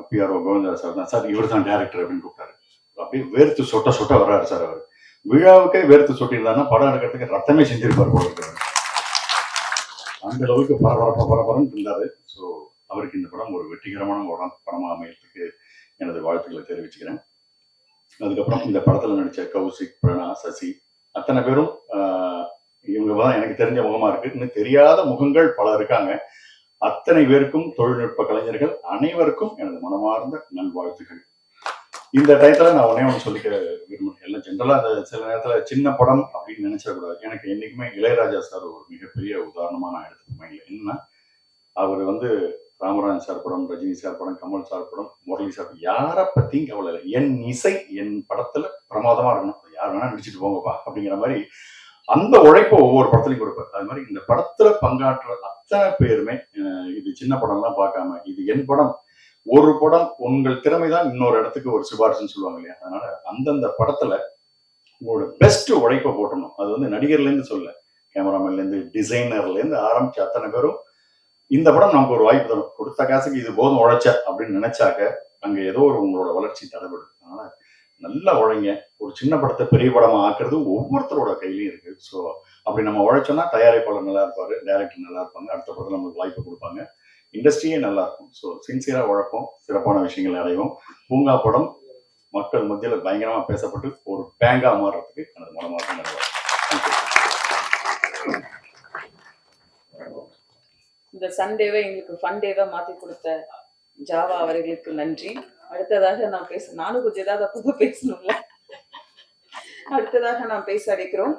பிஆர்ஓ கோவிந்தா சார் தான் சார் இவர் தான் டேரக்டர் அப்படின்னு கூப்பிட்டாரு. அப்படியே வேர்த்து சொட்ட வர்றாரு சார். அவர் விழாவுக்கே வேர்த்து சொட்டிருந்தாருன்னா படம் எடுக்கிறதுக்கு ரத்தமே செஞ்சிருப்பார் போல இருக்காரு. அந்த அளவுக்கு பரபரன்னு இருந்தாரு. ஸோ அவருக்கு இந்த படம் ஒரு வெற்றிகரமான படமா அமையறதுக்கு எனது வாழ்த்துக்களை தெரிவிச்சுக்கிறேன். அதுக்கப்புறம் இந்த படத்துல நடிச்ச கௌசிக், பிரணா, சசி அத்தனை பேரும் இவங்க தான் எனக்கு தெரிஞ்ச முகமா இருக்கு. இன்னும் தெரியாத முகங்கள் பல இருக்காங்க. அத்தனை பேருக்கும் தொழில்நுட்ப கலைஞர்கள் அனைவருக்கும் எனது மனமார்ந்த நல்வாழ்த்துக்கள். இந்த டயத்துல நான் ஒண்ணு சொல்லிக்க விரும்புறேன். எல்லாம் ஜென்ரலா அந்த சில நேரத்துல சின்ன படம் அப்படின்னு நினைச்சிடக்கூடாது. எனக்கு என்னைக்குமே இளையராஜா சார் ஒரு மிகப்பெரிய உதாரணமா நான் எடுத்துக்க. என்னன்னா அவர் வந்து ராமராஜன் சார் படம், ரஜினி சார் படம், கமல் சார் படம், முரளி சார் யாரை பத்தியும் கவலை இல்லை. என் இசை என் படத்துல பிரமாதமா இருக்கணும், யார் வேணா நடிச்சுட்டு போங்கப்பா அப்படிங்கிற மாதிரி அந்த உழைப்பை ஒவ்வொரு படத்துலையும் கொடுப்பாரு. அது மாதிரி இந்த படத்துல பங்காற்ற அத்தனை பேருமே இது சின்ன படம்லாம் பார்க்காம இது என் படம், ஒரு படம் உங்கள் திறமைதான் இன்னொரு இடத்துக்கு ஒரு சிபாரிசுன்னு சொல்லுவாங்க இல்லையா. அதனால அந்தந்த படத்துல உங்களோட பெஸ்ட் உழைப்பை போட்டணும். அது வந்து நடிகர்ல இருந்து சொல்ல, கேமராமேன்ல இருந்து டிசைனர்ல இருந்து ஆரம்பிச்ச அத்தனை பேரும் இந்த படம் நமக்கு ஒரு வாய்ப்பு தரும். கொடுத்த காசுக்கு இது போதும் உழைச்ச அப்படின்னு நினைச்சாக்க அங்க ஏதோ ஒரு உங்களோட வளர்ச்சி தடைபடுது. அதனால நல்லா உழைங்க. ஒரு சின்ன படத்தை பெரிய படமா ஆக்குறது ஒவ்வொருத்தரோட கையிலையும் இருக்கு. ஸோ அப்படி நம்ம உழைச்சோம்னா தயாரிப்பாளர் நல்லா இருப்பாரு, டைரக்டர் நல்லா இருப்பாங்க, அடுத்த படத்துல நமக்கு வாய்ப்பு கொடுப்பாங்க, இண்டஸ்ட்ரியே நல்லா இருக்கும். ஸோ சின்சியரா உழைப்போம், சிறப்பான விஷயங்களை அடைவோம். பூங்கா படம் மக்கள் மத்தியில பயங்கரமா பேசப்பட்டு ஒரு பேங்கா மாறுறதுக்கு எனது மனமாக நல்வாழ்த்துக்கள். இந்த சண்டேவை எங்களுக்கு ஃபன் டேவை மாத்தி கொடுத்த ஜாவா அவர்களுக்கு நன்றி. அடுத்ததாக நானும் கொஞ்சம் ஏதாவது அப்போ பேசணும்ல. அடுத்ததாக நாம் பேச அழைக்கிறோம்.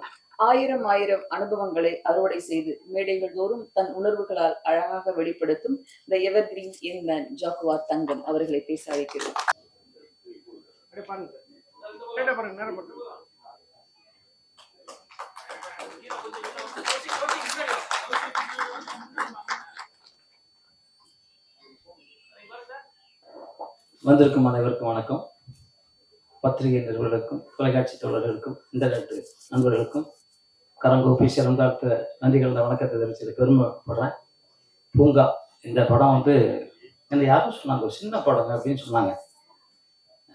1000 அனுபவங்களை அறுவடை செய்து மேடைகள் தோறும் தன் உணர்வுகளால் அழகாக வெளிப்படுத்தும் the evergreen young man Jaguar Thangam அவர்களை பேச அழைக்கிறோம். வந்திருக்கும் அனைவருக்கும் வணக்கம். பத்திரிகை நிறுவனர்களுக்கும் தொலைக்காட்சி தோழர்களுக்கும் இன்டர்நெட் நண்பர்களுக்கும் கரங்கூப்பி சிறந்தாழ்த்த நன்றி கலந்த வணக்கத்தை தெரிவிச்சது பெருமைப்படுறேன். பூங்கா இந்த படம் வந்து என்ன யாரும் சொன்னாங்க ஒரு சின்ன படம் அப்படின்னு சொன்னாங்க.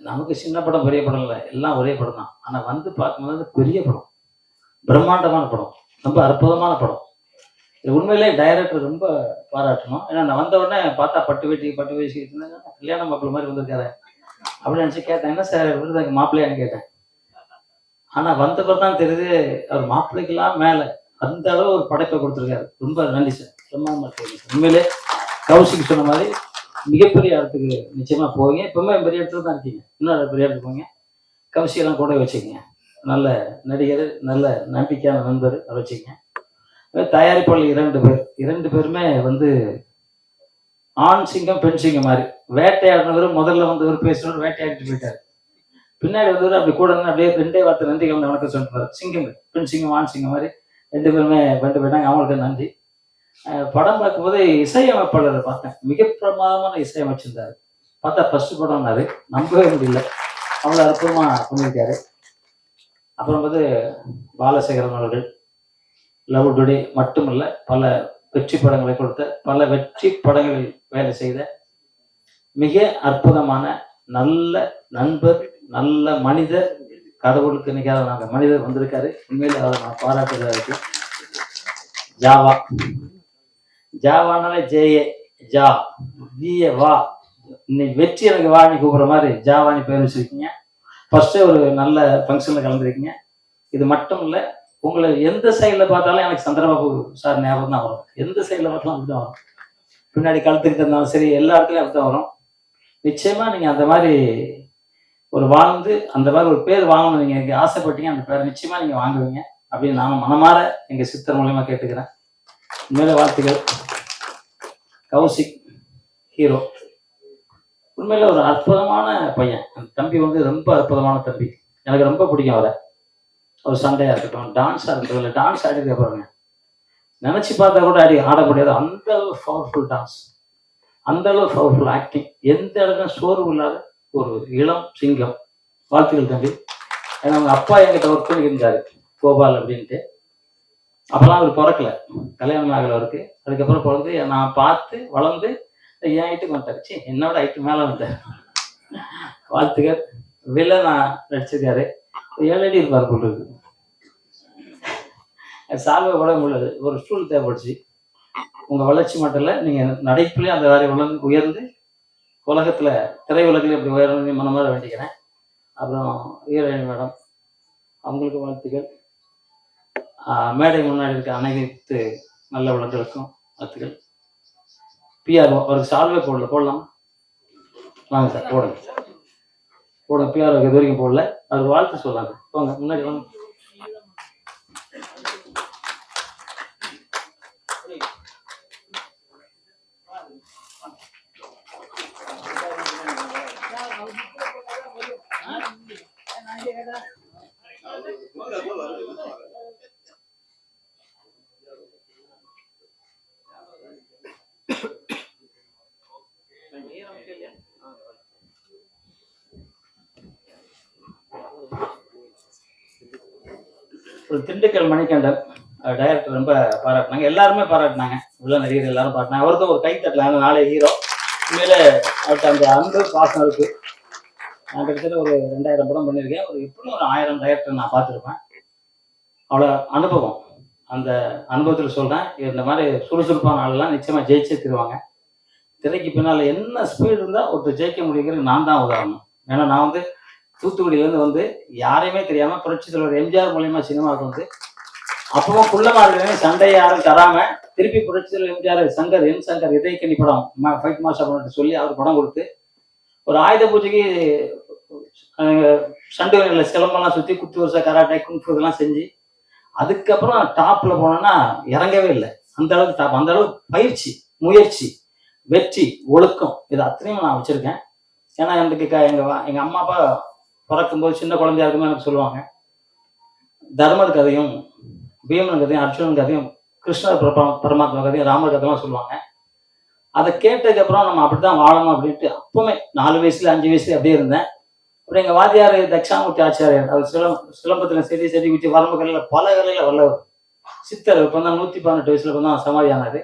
நமக்கு சின்ன படம் பெரிய படம் இல்லை, எல்லாம் ஒரே படம் தான். ஆனால் வந்து பார்க்கும்போது பெரிய படம், பிரம்மாண்டமான படம், ரொம்ப அற்புதமான படம். இது உண்மையிலே டைரக்டர் ரொம்ப பாராட்டணும். ஏன்னா நான் வந்த உடனே பார்த்தா பட்டு வேசி கல்யாண மாப்பிள்ளை மாதிரி வந்திருக்காரு அப்படின்னு நினச்சி கேட்டேன், என்ன சார் விருதுக்கு மாப்பிள்ளையான்னு கேட்டேன். ஆனால் வந்த பிறகு தான் தெரியுது அவர் மாப்பிள்ளைக்கெல்லாம் மேலே அந்த அளவு ஒரு படைப்பை கொடுத்துருக்காரு. ரொம்ப நன்றி சார், பிரம்மாண்டமாக தெரியும். உண்மையிலே கௌசிக்கு சொன்ன மாதிரி மிகப்பெரிய இடத்துக்கு நிச்சயமாக போவீங்க. இப்போவுமே பெரிய இடத்துல தான் இருக்கீங்க, இன்னும் பெரிய இடத்துக்கு போங்க. கௌசியெல்லாம் கூட வச்சுக்கோங்க. நல்ல நடிகர், நல்ல நம்பிக்கையான நண்பர், அதை வச்சுக்கோங்க. தயாரிப்பாளர் இரண்டு பேருமே வந்து ஆண் சிங்கம் பெண் சிங்கம் மாதிரி. வேட்டையாடினவர் முதல்ல வந்தவர் பேசுறவர் வேட்டையாடிட்டு போயிட்டாரு. பின்னாடி வந்தவர் அப்படி கூட இருந்து அப்படியே 2 வார்த்தை நன்றி கலந்த வணக்கம் சொல்லிட்டு சிங்கங்கள், பெண் சிங்கம் ஆண் சிங்கம் மாதிரி 2 பேருமே பண்ணிட்டு போயிட்டாங்க. அவங்களுக்கு நன்றி. படம் பார்க்கும்போது இசையமைப்பாளரை பார்த்தேன், மிக பிரமாதமான இசையமைச்சிருந்தாரு. பார்த்தா ஃபர்ஸ்ட் படம்னாரு, நம்பவே முடியல, அவ்வளோ அற்புதமா பண்ணியிருக்காரு. அப்புறம் வந்து பாலசேகரன் அவர்கள் லவ் டுடே மட்டுமல்ல பல வெற்றி படங்களை கொடுத்த, பல வெற்றி படங்களில் வேலை செய்த மிக அற்புதமான நல்ல நண்பர், நல்ல மனிதர், கடவுளுக்கு நிகழ அந்த மனிதர் வந்திருக்காரு. உண்மையிலே அவரை நான் பாராட்டுறதா இருக்கு. ஜாவானாலே ஜேஏ ஜா ஜிஏ வா, இன்னைக்கு வெற்றி எனக்கு வாணி கூப்பிட்ற மாதிரி ஜாவானி பேர் வச்சிருக்கீங்க. ஃபர்ஸ்டே ஒரு நல்ல ஃபங்க்ஷனில் கலந்துருக்கீங்க. இது மட்டும் இல்லை, உங்களை எந்த சைடில் பார்த்தாலும் எனக்கு சந்திரபாபு சார் ஞாபகம் தான் வரும். எந்த சைடில் பார்த்தாலும் அப்படி தான் வரும். பின்னாடி கழுத்துக்கிட்டு இருந்தாலும் சரி, எல்லா இடத்துலையும் அப்படி தான் வரும். நிச்சயமா நீங்கள் அந்த மாதிரி ஒரு வாழ்ந்து அந்த மாதிரி ஒரு பேர் வாங்கணும் நீங்கள் ஆசைப்பட்டீங்க, அந்த பேரை நிச்சயமா நீங்கள் வாங்குவீங்க அப்படின்னு நான் மனமாற எங்கள் சித்தர் மூலியமாக கேட்டுக்கிறேன். உண்மையில வாழ்த்துக்கள். கௌசிக் ஹீரோ, உண்மையில ஒரு அற்புதமான பையன். அந்த தம்பி வந்து ரொம்ப அற்புதமான தம்பி, எனக்கு ரொம்ப பிடிக்கும் அவரை. ஒரு சண்டையா இருக்கட்டும், டான்ஸா இருக்கட்டும், டான்ஸ் ஆடிக்க பாருங்க, நினைச்சு பார்த்தா கூட ஆட முடியாது. அந்த அளவு பவர்ஃபுல் டான்ஸ், அந்த அளவு பவர்ஃபுல் ஆக்டிங், எந்த இடத்துல சோர்வு இல்லாத ஒரு இளம் சிங்கம். வாழ்த்துக்கள் தம்பி. ஏன்னா அவங்க அப்பா என்கிட்ட ஒர்க் பண்ணியிருந்தாரு, கோபால் அப்படின்ட்டு. அப்பெல்லாம் அவர் பிறக்கல, கல்யாணம் ஆகல அவருக்கு. அதுக்கப்புறம் பிறந்து நான் பார்த்து வளர்ந்து என் ஹைட்டுக்கு வந்துட்டாரு, என்னோட ஹைட்டு மேலே வந்தார். வாழ்த்துக்கள். வில்லனா நடிச்சிருக்காரு, 7 அடி இருப்பார் போல இருக்கு. சால்வை கூட முடியாது, ஒரு ஸ்டூல் தேவைப்படுச்சு. உங்க வளர்ச்சி மட்டும் இல்லை, நீங்க நடைப்புலேயே அந்த வேலை உயர்ந்து உலகத்துல திரையுலகில் இப்படி உயர்ந்து மனமாற வேண்டிக்கிறேன். அப்புறம் ஹீரோயின் மேடம், அவங்களுக்கு வாழ்த்துக்கள். மேடை முன்னாடி இருக்க அனைத்து நல்ல உள்ளங்களுக்கும் வாழ்த்துக்கள். பிஆர்ஓ, அவருக்கு சால்வே போடலாமா? வாங்க சார், போடுங்க பிஆர்ஓக்கு இது வரைக்கும் போடல, அவர் வாழ்த்து சொல்லாங்க. போங்க முன்னாடி வாங்க. ஒரு திண்டுக்கல் மணிகண்டன் டைரக்டர் ரொம்ப பாராட்டினாங்க, எல்லாருமே பாராட்டினாங்க, உள்ள நடிகர் எல்லாரும் பாராட்டினாங்க. அவருக்கும் ஒரு கை தட்டலாம், நாளை ஹீரோ. உண்மையில அவருக்கு அந்த அன்பு பாசம் இருக்கு. நான் கிட்டத்தட்ட ஒரு 2000 படம் பண்ணியிருக்கேன், ஒரு எப்படியும் ஒரு 1000 டைரக்டர் நான் பார்த்துருப்பேன். அவ்வளோ அனுபவம், அந்த அனுபவத்தில் சொல்கிறேன். இந்த மாதிரி சுறுசுறுப்பான ஆளெல்லாம் நிச்சயமாக ஜெயிச்சே தருவாங்க. திரைக்கு பின்னால் என்ன ஸ்பீடு இருந்தால் ஒருத்தர் ஜெயிக்க முடியுங்கிறது நான் தான் உதாரணம். ஏன்னா நான் வந்து தூத்துக்குடியிலேருந்து வந்து யாரையுமே தெரியாமல் புரட்சி தலைவர் எம்ஜிஆர் மூலியமா சினிமாவுக்கு வந்து அப்பவும் குள்ளமா இருக்கிறவங்க சண்டையை யாரும் தராம திருப்பி புரட்சி தலைவர் எம்ஜிஆர் சங்கர் இதயக்கனி படம் ஃபைட் மாஸ்டர் பண்ணிட்டு சொல்லி அவர் படம் கொடுத்து ஒரு ஆயுத பூஜைக்கு சண்டை சிலம்பெல்லாம் சுற்றி குத்து வருஷம் கராட்டை குங்ஃபு இதெல்லாம் செஞ்சு அதுக்கப்புறம் டாப்ல போனோன்னா இறங்கவே இல்லை. அந்த அளவுக்கு டாப், அந்த அளவுக்கு பயிற்சி, முயற்சி, வெற்றி, ஒழுக்கம், இது அத்தனையும் நான் வச்சிருக்கேன். ஏன்னா எனக்கு எங்க அம்மா அப்பா பிறக்கும்போது சின்ன குழந்தையா இருக்குமே எனக்கு சொல்லுவாங்க, தர்மர் கதையும் பீமன் கதையும் அர்ஜுனன் கதையும் கிருஷ்ணர் பரமாத்மா கதையும் ராமர் கதையெல்லாம் சொல்லுவாங்க. அதை கேட்டதுக்கப்புறம் நம்ம அப்படித்தான் வாழணும் அப்படின்ட்டு அப்பவுமே 4 வயசுல 5 வயசுல அப்படியே இருந்தேன். அப்புறம் எங்கள் வாத்தியார் தட்சாமூர்த்தி ஆச்சாரியார், அவர் சிலம்பத்தில் செடி ஊற்றி வரம்பு கலையில் பல கலையில் வல்லவர் சித்தர். இப்போ தான் 118 வயசுல இப்போ தான் சமாதி ஆனார்.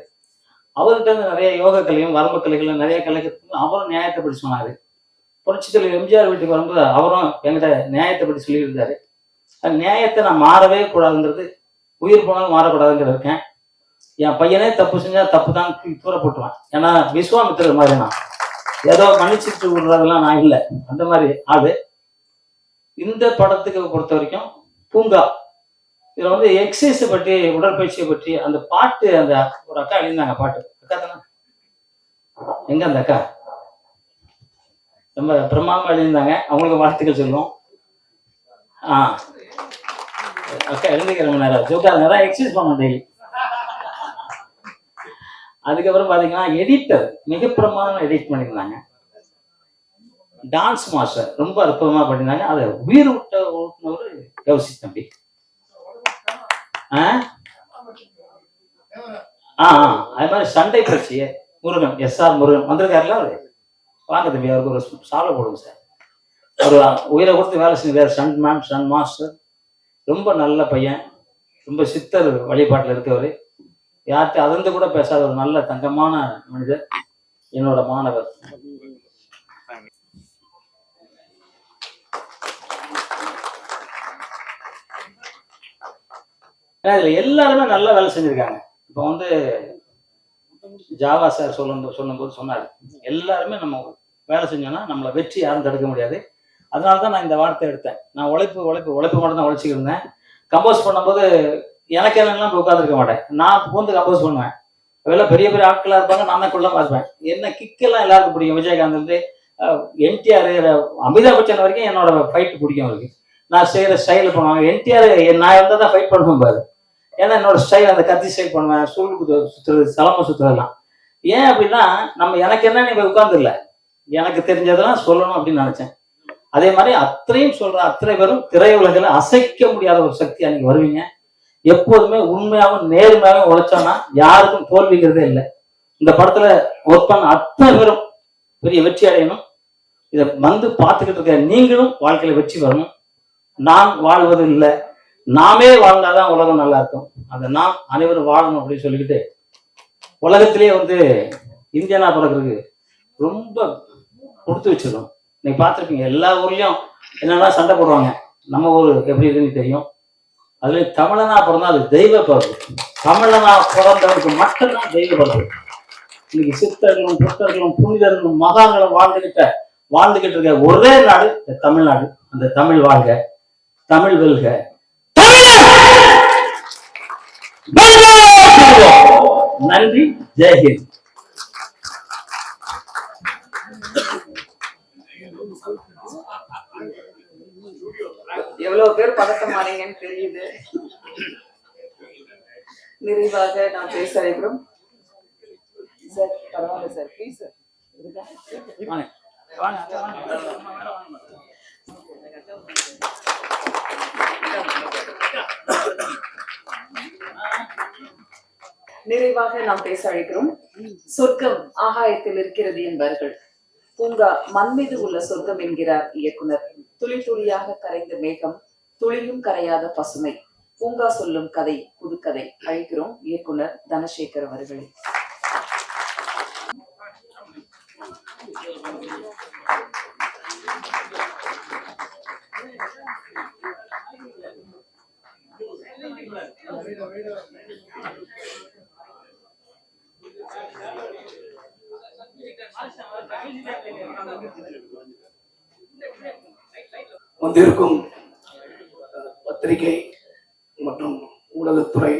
அவர்கிட்ட இருந்து நிறைய யோக கலையும் வரம்பு கலைகளும் நிறைய கலைக்கு அவரும் நியாயத்தை பற்றி சொன்னார். புரட்சி தலைவர் எம்ஜிஆர் வீட்டுக்கு வரும்போது அவரும் என்கிட்ட நியாயத்தை பற்றி சொல்லியிருந்தாரு. அந்த நியாயத்தை நான் மாறவே கூடாதுங்கிறது, உயிர் போனாலும் மாறக்கூடாதுங்கிற இருக்கேன். என் பையனே தப்பு செஞ்சா தப்பு தான் தூர போட்டுருவேன். ஏன்னா விஸ்வாமித்திரர் மாதிரி நான் ஏதோ மன்னிச்சுட்டு விடுறதெல்லாம் நான் இல்லை, அந்த மாதிரி ஆளு. இந்த படத்துக்கு பொறுத்த வரைக்கும் பூங்கா இதுல வந்து எக்ஸசைஸை பற்றி, உடற்பயிற்சியை பற்றி அந்த பாட்டு, அந்த ஒரு அக்கா எழுந்தாங்க பாட்டு. அக்கா தானே, எங்க அந்த அக்கா ரொம்ப பிரமாதமா எழுந்தாங்க, அவங்களுக்கு வாழ்த்துக்கள் சொல்லுவோம். அக்கா எழுந்துக்கிற மணி நேரம் ஜோக்கா நேரம் எக்ஸசைஸ் பண்ண டெய்லி. அதுக்கப்புறம் பாத்தீங்கன்னா எடிட்டர் மிக பிரமாதமா எடிட் பண்ணியிருந்தாங்க. டான்ஸ் மாஸ்டர் ரொம்ப அற்புதமா பண்ணியிருந்தாங்க. அதை உயிர் விட்ட ஓட்டுனவர் கௌசி தம்பி. அது மாதிரி சண்டை பயிற்சிய முருகன், SR முருகன் வந்திருக்காருல, அவரு வாங்க தம்பி, அவருக்கு ஒரு சாலை போடுங்க சார். அவர் உயிரை கொடுத்து வேலை செஞ்சார். சன் மேன், சன் மாஸ்டர், ரொம்ப நல்ல பையன், ரொம்ப சித்தர் வழிபாட்டில் இருக்கவர், யார்கிட்ட அதிர்ந்து கூட பேசாத ஒரு நல்ல தங்கமான மனிதர், என்னோட மாணவர். இதுல எல்லாருமே நல்லா வேலை செஞ்சிருக்காங்க. இப்போ வந்து ஜாவா சார் சொல்லும்போது சொன்னாரு, எல்லாருமே நம்ம வேலை செஞ்சோம்னா நம்மளை வெற்றி யாரும் தடுக்க முடியாது. அதனாலதான் நான் இந்த வார்த்தை எடுத்தேன். நான் உழைப்பு மட்டும் தான் உழைச்சிக்கிட்டு இருந்தேன். கம்போஸ் பண்ணும்போது எனக்கு என்னெல்லாம் போய் உட்காந்துருக்க மாட்டேன். நான் பூந்து கம்போஸ் பண்ணுவேன். அதெல்லாம் பெரிய பெரிய ஆட்களா இருப்பாங்க, நான் தான் குள்ள பார்ப்பேன். என்ன கிக்கெல்லாம் எல்லாருக்கும் பிடிக்கும். விஜயகாந்த் இருந்து NTR, அமிதாப் பச்சன் வரைக்கும் என்னோட ஃபைட் பிடிக்கும் அவருக்கு. நான் செய்யற ஸ்டைல் பண்ணுவாங்க. NTR நான் இருந்தால் தான் ஃபைட் பண்ணுவேன் பாரு. ஏன்னா என்னோட ஸ்டைல் அந்த கத்தி ஸ்டைல் பண்ணுவேன், சூழ்கு சுத்துறது, சலம சுத்துறதெல்லாம். ஏன் அப்படின்னா நம்ம எனக்கு என்ன நீங்க உட்கார்ந்து இல்லை, எனக்கு தெரிஞ்சதெல்லாம் சொல்லணும் அப்படின்னு நினைச்சேன். அதே மாதிரி அத்தனையும் சொல்ற அத்தனை பேரும் திரையுலகில் அசைக்க முடியாத ஒரு சக்தியா நீங்க வருவீங்க. எப்போதுமே உண்மையாகவும் நேர்மையாகவும் உழைச்சோம்னா யாருக்கும் தோல்விங்கிறதே இல்லை. இந்த படத்துல ஒர்க் பண்ண அத்தனை பேரும் பெரிய வெற்றி அடையணும். இதை வந்து பார்த்துக்கிட்டு இருக்க நீங்களும் வாழ்க்கையில வெற்றி வரணும். நான் வாழ்வது இல்லை, நாமே வாழ்ந்தாதான் உலகம் நல்லா இருக்கும். அதை நாம் அனைவரும் வாழணும் அப்படின்னு சொல்லிக்கிட்டு, உலகத்திலேயே வந்து இந்தியனா பிறகுறதுக்கு ரொம்ப கொடுத்து வச்சிருக்கோம். நீங்க பார்த்துருப்பீங்க, எல்லா ஊர்லயும் என்னென்னா சண்டை போடுவாங்க. நம்ம ஊர் எப்படி இருக்குன்னு தெரியும். அதுல தமிழனா பிறந்தா அது தெய்வ பிறகு. தமிழனா பிறந்தவருக்கு மட்டும்தான் தெய்வ பிறகு. இன்னைக்கு சித்தர்களும் புத்தர்களும் புனிதர்களும் மகான்களும் வாழ்ந்துகிட்டு இருக்க ஒரே நாடு தமிழ்நாடு. அந்த தமிழ் வாழ்க, தமிழ் வெல்க, நன்றி, ஜெய்ஹிந்த். எவ்வளவு பேர் பதட்டமானீங்கன்னு தெரியுது. நிறைவாக நாம் பேச இருக்கிறோம். சார் பரவாயில்ல சார், ப்ளீஸ் சார். நிறைவாக நாம் பேச அழைக்கிறோம். சொர்க்கம் ஆகாயத்தில் இருக்கிறது என்பார்கள், பூங்கா மண் மீது உள்ள சொர்க்கம் என்கிறார் இயக்குனர். துளி துளியாக கரைந்த மேகம், துளியும் கரையாத பசுமை. பூங்கா சொல்லும் கதை புதுக்கதை. அழைக்கிறோம் இயக்குனர் தனசேகர் அவர்களை. வந்திருக்கும் பத்திரிகை மற்றும் ஊடகத்துறை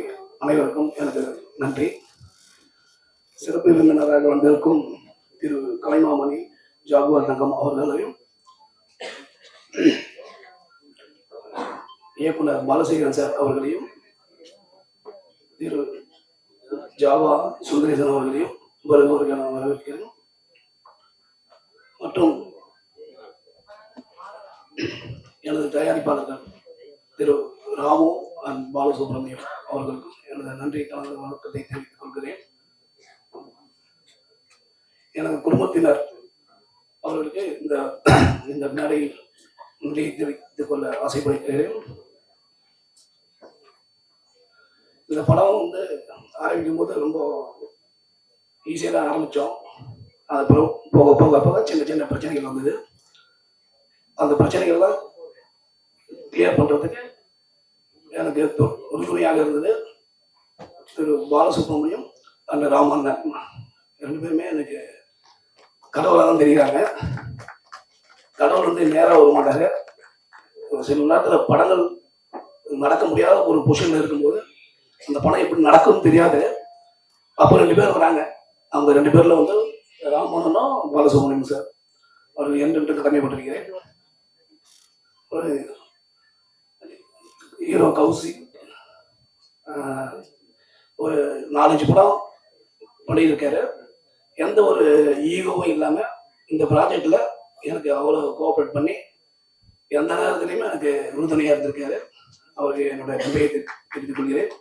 அனைவருக்கும் எனது நன்றி. சிறப்பு விருந்தினராக வந்திருக்கும் திரு கலைமாமணி ஜாகுவார் தங்கம் அவர்களையும், இயக்குனர் பாலசேகரன் சார் அவர்களையும், திரு ஜாவா சுந்தரேசன் அவர்களையும் வருகிறவர்கள் வரவேற்கிறேன். மற்றும் எனது தயாரிப்பாளர்கள் திரு ராமு அண்ட் பாலசுப்ரமணியம் அவர்களுக்கும் எனது நன்றி கலந்த வணக்கத்தை தெரிவித்துக் கொள்கிறேன். எனது குடும்பத்தினர் அவர்களுக்கு இந்த இந்த மேடையில் நன்றி தெரிவித்துக் கொள்ள ஆசைப்படுகிறேன். இந்த படம் வந்து ஆரம்பிக்கும் போது ரொம்ப ஈஸியாக தான் ஆரம்பித்தோம். அதுக்கப்புறம் போக போக போக சின்ன சின்ன பிரச்சனைகள் வந்தது. அந்த பிரச்சனைகள்லாம் கிளியர் பண்ணுறதுக்கு எனக்கு உறுதுணையாக இருந்தது திரு பாலசுப்ரமணியம் அந்த ராமண்ணன். 2 பேருமே எனக்கு கடவுளாக தான் தெரிகிறாங்க. கடவுள் வந்து நேராக வர மாட்டாங்க. சில நேரத்தில் படங்கள் நடக்க முடியாத ஒரு பொசிஷனில் இருக்கும்போது அந்த படம் எப்படி நடக்கும்னு தெரியாது. அப்போ 2 பேர் வராங்க. அவங்க 2 பேரில் வந்து ராமண்ணனும் பாலசுப்ரமணியம் சார் அவர்கள் என்று கடமைப்பட்டிருக்கிறேன். ஒரு ஹீரோ கௌசி ஒரு 4-5 படம் பண்ணியிருக்காரு. எந்த ஒரு ஈகோவும் இல்லாமல் இந்த ப்ராஜெக்டில் எனக்கு அவ்வளோ கோஆப்ரேட் பண்ணி எந்த நேரத்துலையுமே எனக்கு உறுதுணையாக இருந்திருக்காரு. அவருக்கு என்னோட நன்றியை தெரிவித்துக் கொள்கிறேன்.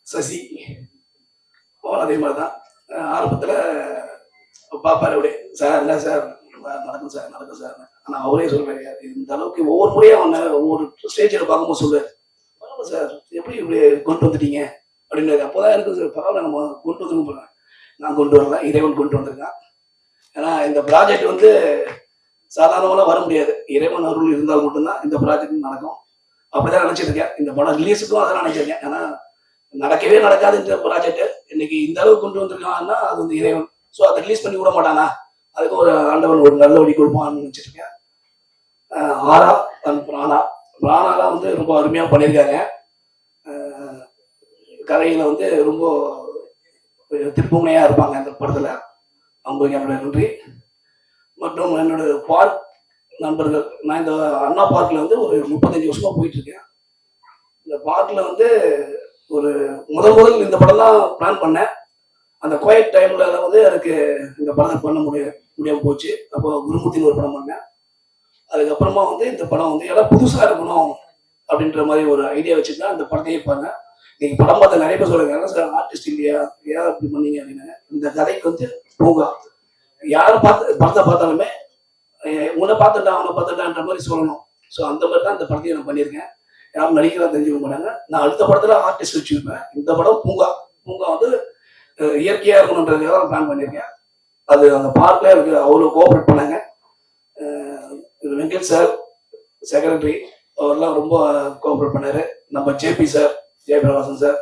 சசி அதே மாதிரி தான் ஆரம்பத்தில் பார்ப்பார் அப்படியே, சார் இல்லை சார் நடக்கும் சார் நடக்கும் சார். ஆனால் அவரே சொல்லுவார், இந்த அளவுக்கு ஒவ்வொரு முறையும் அவனை ஒவ்வொரு ஸ்டேஜில் பார்க்கும்போது சொல்லுவார், பரவாயில்ல சார் எப்படி இப்படி கொண்டு வந்துட்டீங்க அப்படின்றது. அப்போ தான் எனக்கு சார் பரவாயில்ல நம்ம கொண்டு வந்துருக்க போகிறேன். நான் கொண்டு வரல, இறைவன் கொண்டு வந்திருக்கான். ஏன்னா இந்த ப்ராஜெக்ட் வந்து சாதாரணமாக வர முடியாது. இறைவன் அருள் இருந்தால் மட்டும்தான் இந்த ப்ராஜெக்ட் நடக்கும். அப்படிதான் நினச்சிருக்கேன். இந்த படம் ரிலீஸுக்கும் அதான் நினைச்சிருக்கேன். ஏன்னா நடக்கவே நடக்காது இந்த ப்ராஜெக்ட். இன்னைக்கு இந்த அளவுக்கு கொண்டு வந்திருக்காங்கன்னா அது வந்து இறைவன். ஸோ அதை ரிலீஸ் பண்ணி விட மாட்டானா, அதுக்கு ஒரு ஆண்டவன் ஒரு நல்ல வழி கொடுப்பான்னு நினச்சிருக்கேன். ஆரா அண்ட் பிராணாலாம் வந்து ரொம்ப அருமையாக பண்ணியிருக்காங்க. கதையில் வந்து ரொம்ப திருப்புமுனையாக இருப்பாங்க இந்த படத்தில். அவங்களுக்கு என்னோட நன்றி. மற்றும் என்னோட பார்க் நண்பர்கள், நான் இந்த அண்ணா பார்க்கில் வந்து ஒரு 35 வருஷமாக போயிட்டுருக்கேன். இந்த பார்க்கில் வந்து ஒரு முதல் இந்த படம் தான் பிளான் பண்ணேன். அந்த குவைட் டைமில் வந்து எனக்கு இந்த படத்தை பண்ண முடியாமல் போச்சு. அப்போ குருமூர்த்தின்னு ஒரு படம் பண்ணேன். அதுக்கப்புறமா வந்து இந்த படம் வந்து எல்லாம் புதுசாக இருக்கணும் அப்படின்ற மாதிரி ஒரு ஐடியா வச்சுருந்தேன். அந்த படத்தையே பண்ணேன். நீங்கள் படம் பார்த்த நிறைய பேர் சொல்லுங்க, ஏன்னா சார் ஆர்டிஸ்ட் இல்லையா, ஏன் அப்படி பண்ணீங்க அப்படின்னு. இந்த கதைக்கு வந்து பூங்கா யார் படத்தை பார்த்தாலுமே உன்னை பார்த்துட்டான் அவனை பார்த்துட்டான்ற மாதிரி சொல்லணும். ஸோ அந்த மாதிரி தான் இந்த படத்தையும் நான் பண்ணியிருக்கேன். யாரும் நடிக்கிறதா தெரிஞ்சுக்க மாட்டாங்க. நான் அடுத்த படத்தில் ஆர்டிஸ்ட் வச்சுருப்பேன். இந்த படம் பூங்கா வந்து இயற்கையாக இருக்கணுன்றதுக்காக தான் பிளான் பண்ணியிருக்கேன். அது அந்த பார்க்கில் எனக்கு அவ்வளோ கோஆப்ரேட் பண்ணாங்க. வெங்கட் சார் செக்ரட்டரி அவரெல்லாம் ரொம்ப கோஆப்ரேட் பண்ணார். நம்ம ஜேபி சார், ஜெயபிரகாசன் சார்,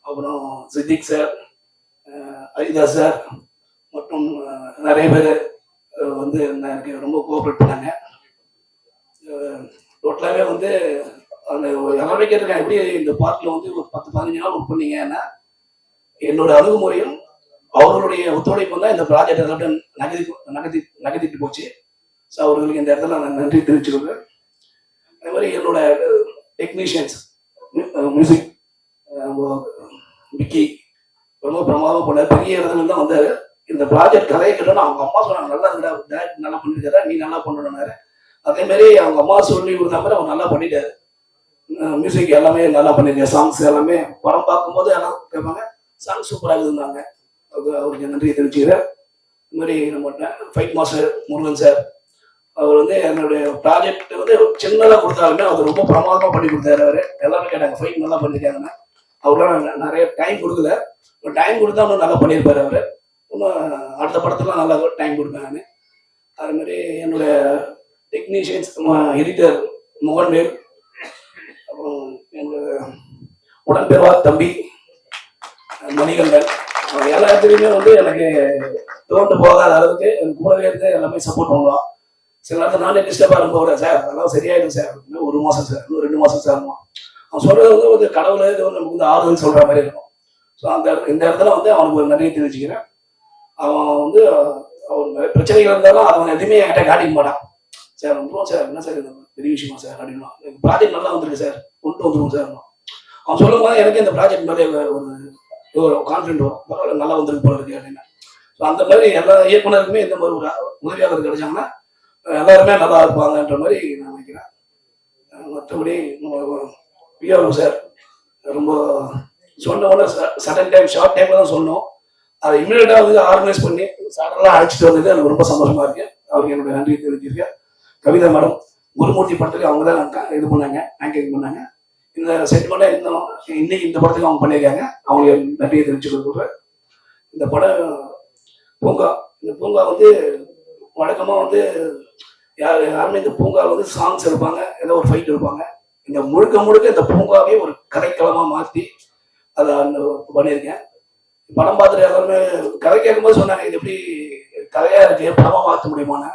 அப்புறம் சித்திக் சார், அரிதா சார் மற்றும் நிறைய பேர் வந்து எனக்கு ரொம்ப கோஆப்ரேட் பண்ணாங்க. டோட்டலாகவே வந்து அந்த எல்லாமே கேட்டிருக்கேன், எப்படி இந்த பார்க்கில் வந்து ஒரு 10-15 நாள் ஒர்க் பண்ணீங்கன்னா, என்னோட அணுகுமுறையும் அவர்களுடைய ஒத்துழைப்பு தான் இந்த ப்ராஜெக்ட் எல்லாத்தையும் நகர்த்திட்டு போச்சு. ஸோ அவர்களுக்கு இந்த இடத்துல நான் நன்றி தெரிவிச்சுக்கிறேன். அதே மாதிரி என்னோட டெக்னீஷியன்ஸ் மியூசிக் விக்கி ரொம்ப பிரமாதமாக போனார். பெரிய இடத்துல தான் வந்தார். இந்த ப்ராஜெக்ட் கதையை கேட்டோன்னா அவங்க அம்மா சொன்னாங்க, நல்லா இருக்கா டேரக்ட் நல்லா பண்ணிருக்காரா, நீ நல்லா பண்ணணுன்னாரு. அதே மாதிரி அவங்க அம்மா சொல்லி கொடுத்த மாதிரி அவர் நல்லா பண்ணிட்டாரு. மியூசிக் எல்லாமே நல்லா பண்ணிருக்காரு. சாங்ஸ் எல்லாமே படம் பார்க்கும்போது எல்லாம் கேட்பாங்க, சாங் சூப்பராக இருந்தாங்க. அவருக்கு நன்றியை தெரிவிச்சுக்கிறேன். இது மாதிரி நம்ம ஃபைட் மாஸ்டர் முருகன் சார், அவர் வந்து என்னுடைய ப்ராஜெக்ட் வந்து சின்னதாக கொடுத்தாலுமே அவர் ரொம்ப பிரமாதமாக பண்ணி கொடுத்தாரு. அவர் எல்லாரும் கேட்டாங்க ஃபைட் நல்லா பண்ணியிருக்காங்கன்னா. அவரெல்லாம் நிறைய டைம் கொடுக்கல, டைம் கொடுத்தா இன்னும் நல்லா பண்ணியிருப்பாரு. அவர் இன்னும் அடுத்த படத்துலாம் நல்லா டைம் கொடுப்பேன் நான். அதுமாதிரி என்னோட டெக்னீஷியன்ஸ் எடிட்டர் மோகன்வேல், அப்புறம் என்னோட உடன்பெறுவா தம்பி மணிகண்டன், எல்லா இடத்துலையுமே வந்து எனக்கு தோண்டு போகாத அளவுக்கு எனக்கு கூடவே இருந்து எல்லாமே சப்போர்ட் பண்ணுவான். சில நேரத்தில் நானே டிஸ்டர்பாக இருக்கும்போது, சார் அதெல்லாம் சரியாயிடும் சார், இன்னும் 1 மாதம் சார், இன்னும் 2 மாதம் சார். அவன் சொல்றது வந்து ஒரு கடவுளே நமக்கு வந்து ஆறுதல் சொல்கிற மாதிரி இருக்கும். ஸோ இந்த இடத்துல வந்து அவனுக்கு ஒரு நன்றியை தெரிவிச்சுக்கிறேன். அவன் வந்து அவர் நிறைய பிரச்சனைகள் இருந்தாலும் அவன் எதுவுமே என்கிட்ட காட்டிக்க மாட்டான். சார் வந்துடும் சார், என்ன சார் இது பெரிய விஷயமா சார் அப்படின்னா, ப்ராஜெக்ட் நல்லா வந்துருக்கு சார், கொண்டு வந்துடும் சார். அவன் சொல்லும் போது எனக்கு இந்த ப்ராஜெக்ட் மேலே ஒரு கான்ஃபிடென்ட் வரும், பரவாயில்ல நல்லா வந்துருக்கு போல இருக்கு அப்படின்னு. ஸோ அந்த மாதிரி எல்லா இயக்குனருக்குமே இந்த மாதிரி ஒரு உதவியாளர் கிடைச்சாங்கன்னா எல்லாருமே நல்லா இருப்பாங்கன்ற மாதிரி நான் நினைக்கிறேன். மற்றபடி பிஆர்ஓ சார் ரொம்ப சொன்ன உடனே சடன் டைம் ஷார்ட் டைமில் தான் சொன்னோம். அதை இமீடியட்டா வந்து ஆர்கனைஸ் பண்ணி சாரெல்லாம் அழைச்சிட்டு வந்தது எனக்கு ரொம்ப சந்தோஷமா இருக்கு. அவருக்கு என்னுடைய நன்றி தெரிவிச்சிருக்கேன். கவிதா மேடம் குருமூர்த்தி படத்துக்கு அவங்க தான் இது பண்ணாங்க, ஆங்கரிங் பண்ணாங்க. இந்த சென்டிமெண்டா இருந்தாலும் இன்னைக்கு இந்த படத்துக்கு அவங்க பண்ணியிருக்காங்க. அவங்களுக்கு நன்றியை தெரிவிச்சு கொடுக்குறேன். இந்த படம் பூங்கா, இந்த பூங்கா வந்து வழக்கமாக வந்து யாருமே இந்த பூங்கா வந்து சாங்ஸ் இருப்பாங்க, ஏதோ ஒரு ஃபைட் இருப்பாங்க. இந்த முழுக்க இந்த பூங்காவே ஒரு கதைக்களமாக மாற்றி அதை பண்ணியிருக்கேன். படம் பார்த்துட்டு எல்லாருமே கதை கேட்கும்போது சொன்னாங்க, இது எப்படி கதையாக இருக்கு, படமாக மாற்ற முடியுமான்னு.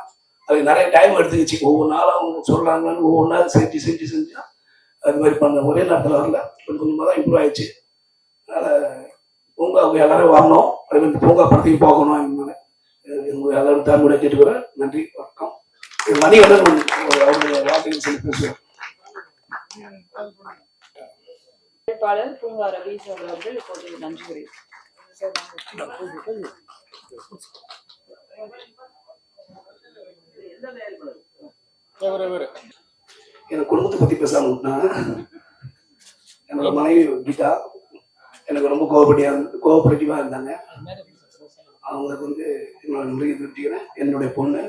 அதுக்கு நிறைய டைம் எடுத்துக்கிச்சு. ஒவ்வொரு நாளும் அவங்க சொல்கிறாங்கன்னு ஒவ்வொரு நாள் செஞ்சு அது மாதிரி பண்ண ஒரே நேரத்தில் வரல, கொஞ்சம் கொஞ்சமாக தான் இம்ப்ரூவ் ஆயிடுச்சு. அதனால் பூங்காவுக்கு எல்லாரும் வரணும், அதே மாதிரி பூங்கா படத்தையும் பார்க்கணும். எல்லாரும் தாழ்மையோட கேட்டுக்கிறேன். நன்றி, வணக்கம். மணி வந்து அவருடைய வார்த்தைகள் சொல்லி பேசுவேன். பூங்கா ரவி சார் அவர்கள் இப்போது நன்றி உரை. எனக்கு குடும்பத்தை பத்தி பேசாம என்னோட மனைவி கீதா எனக்கு ரொம்ப கோஆபரேட்டிவா இருந்தாங்க. அவங்களுக்கு வந்து என்னோட நன்றியை தெரிவிச்சுக்கிறேன். என்னுடைய பொண்ணு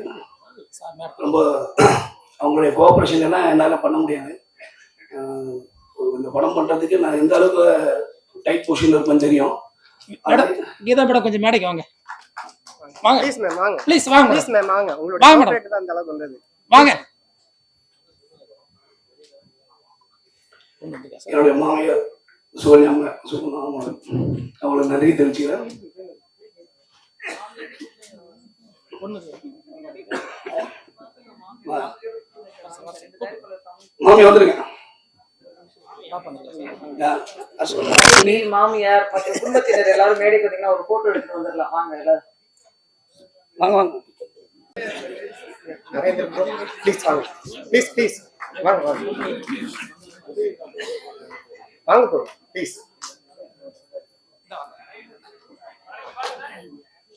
ரொம்ப அவங்களுடைய கோஆபரேஷன் எல்லாம் என்னால் பண்ண முடியாது. இந்த படம் பண்றதுக்கு நான் எந்த அளவுக்கு டைட் பொசிஷன்ல இருப்பேன்னு தெரியும். கீதா மேடம் கொஞ்சம் மேடைக்கு வாங்க. வாங்க ப்ளீஸ் மேம், வாங்க ப்ளீஸ் வாங்க ப்ளீஸ் மேம், வாங்க. உங்களுடைய கோஆபரேட் தான் அந்த அளவுக்கு வந்தது. வாங்க. என்னுடைய மாமியார் சோனியாம அவங்களுக்கு நன்றி தெரிவிச்சுக்கிறேன். மாமி வந்துருங்க. மாமியார் மற்ற குடும்பத்தினர் எல்லாரும் மேடைக்கு வந்தீங்கன்னா ஒரு போட்டோ எடுத்து வந்துடலாம். வாங்க எல்லாரும் வாங்க வாங்க. ப்ளீஸ் வாங்க, ப்ளீஸ் வாங்க வாங்க வாங்க ப்ரோ, ப்ளீஸ்.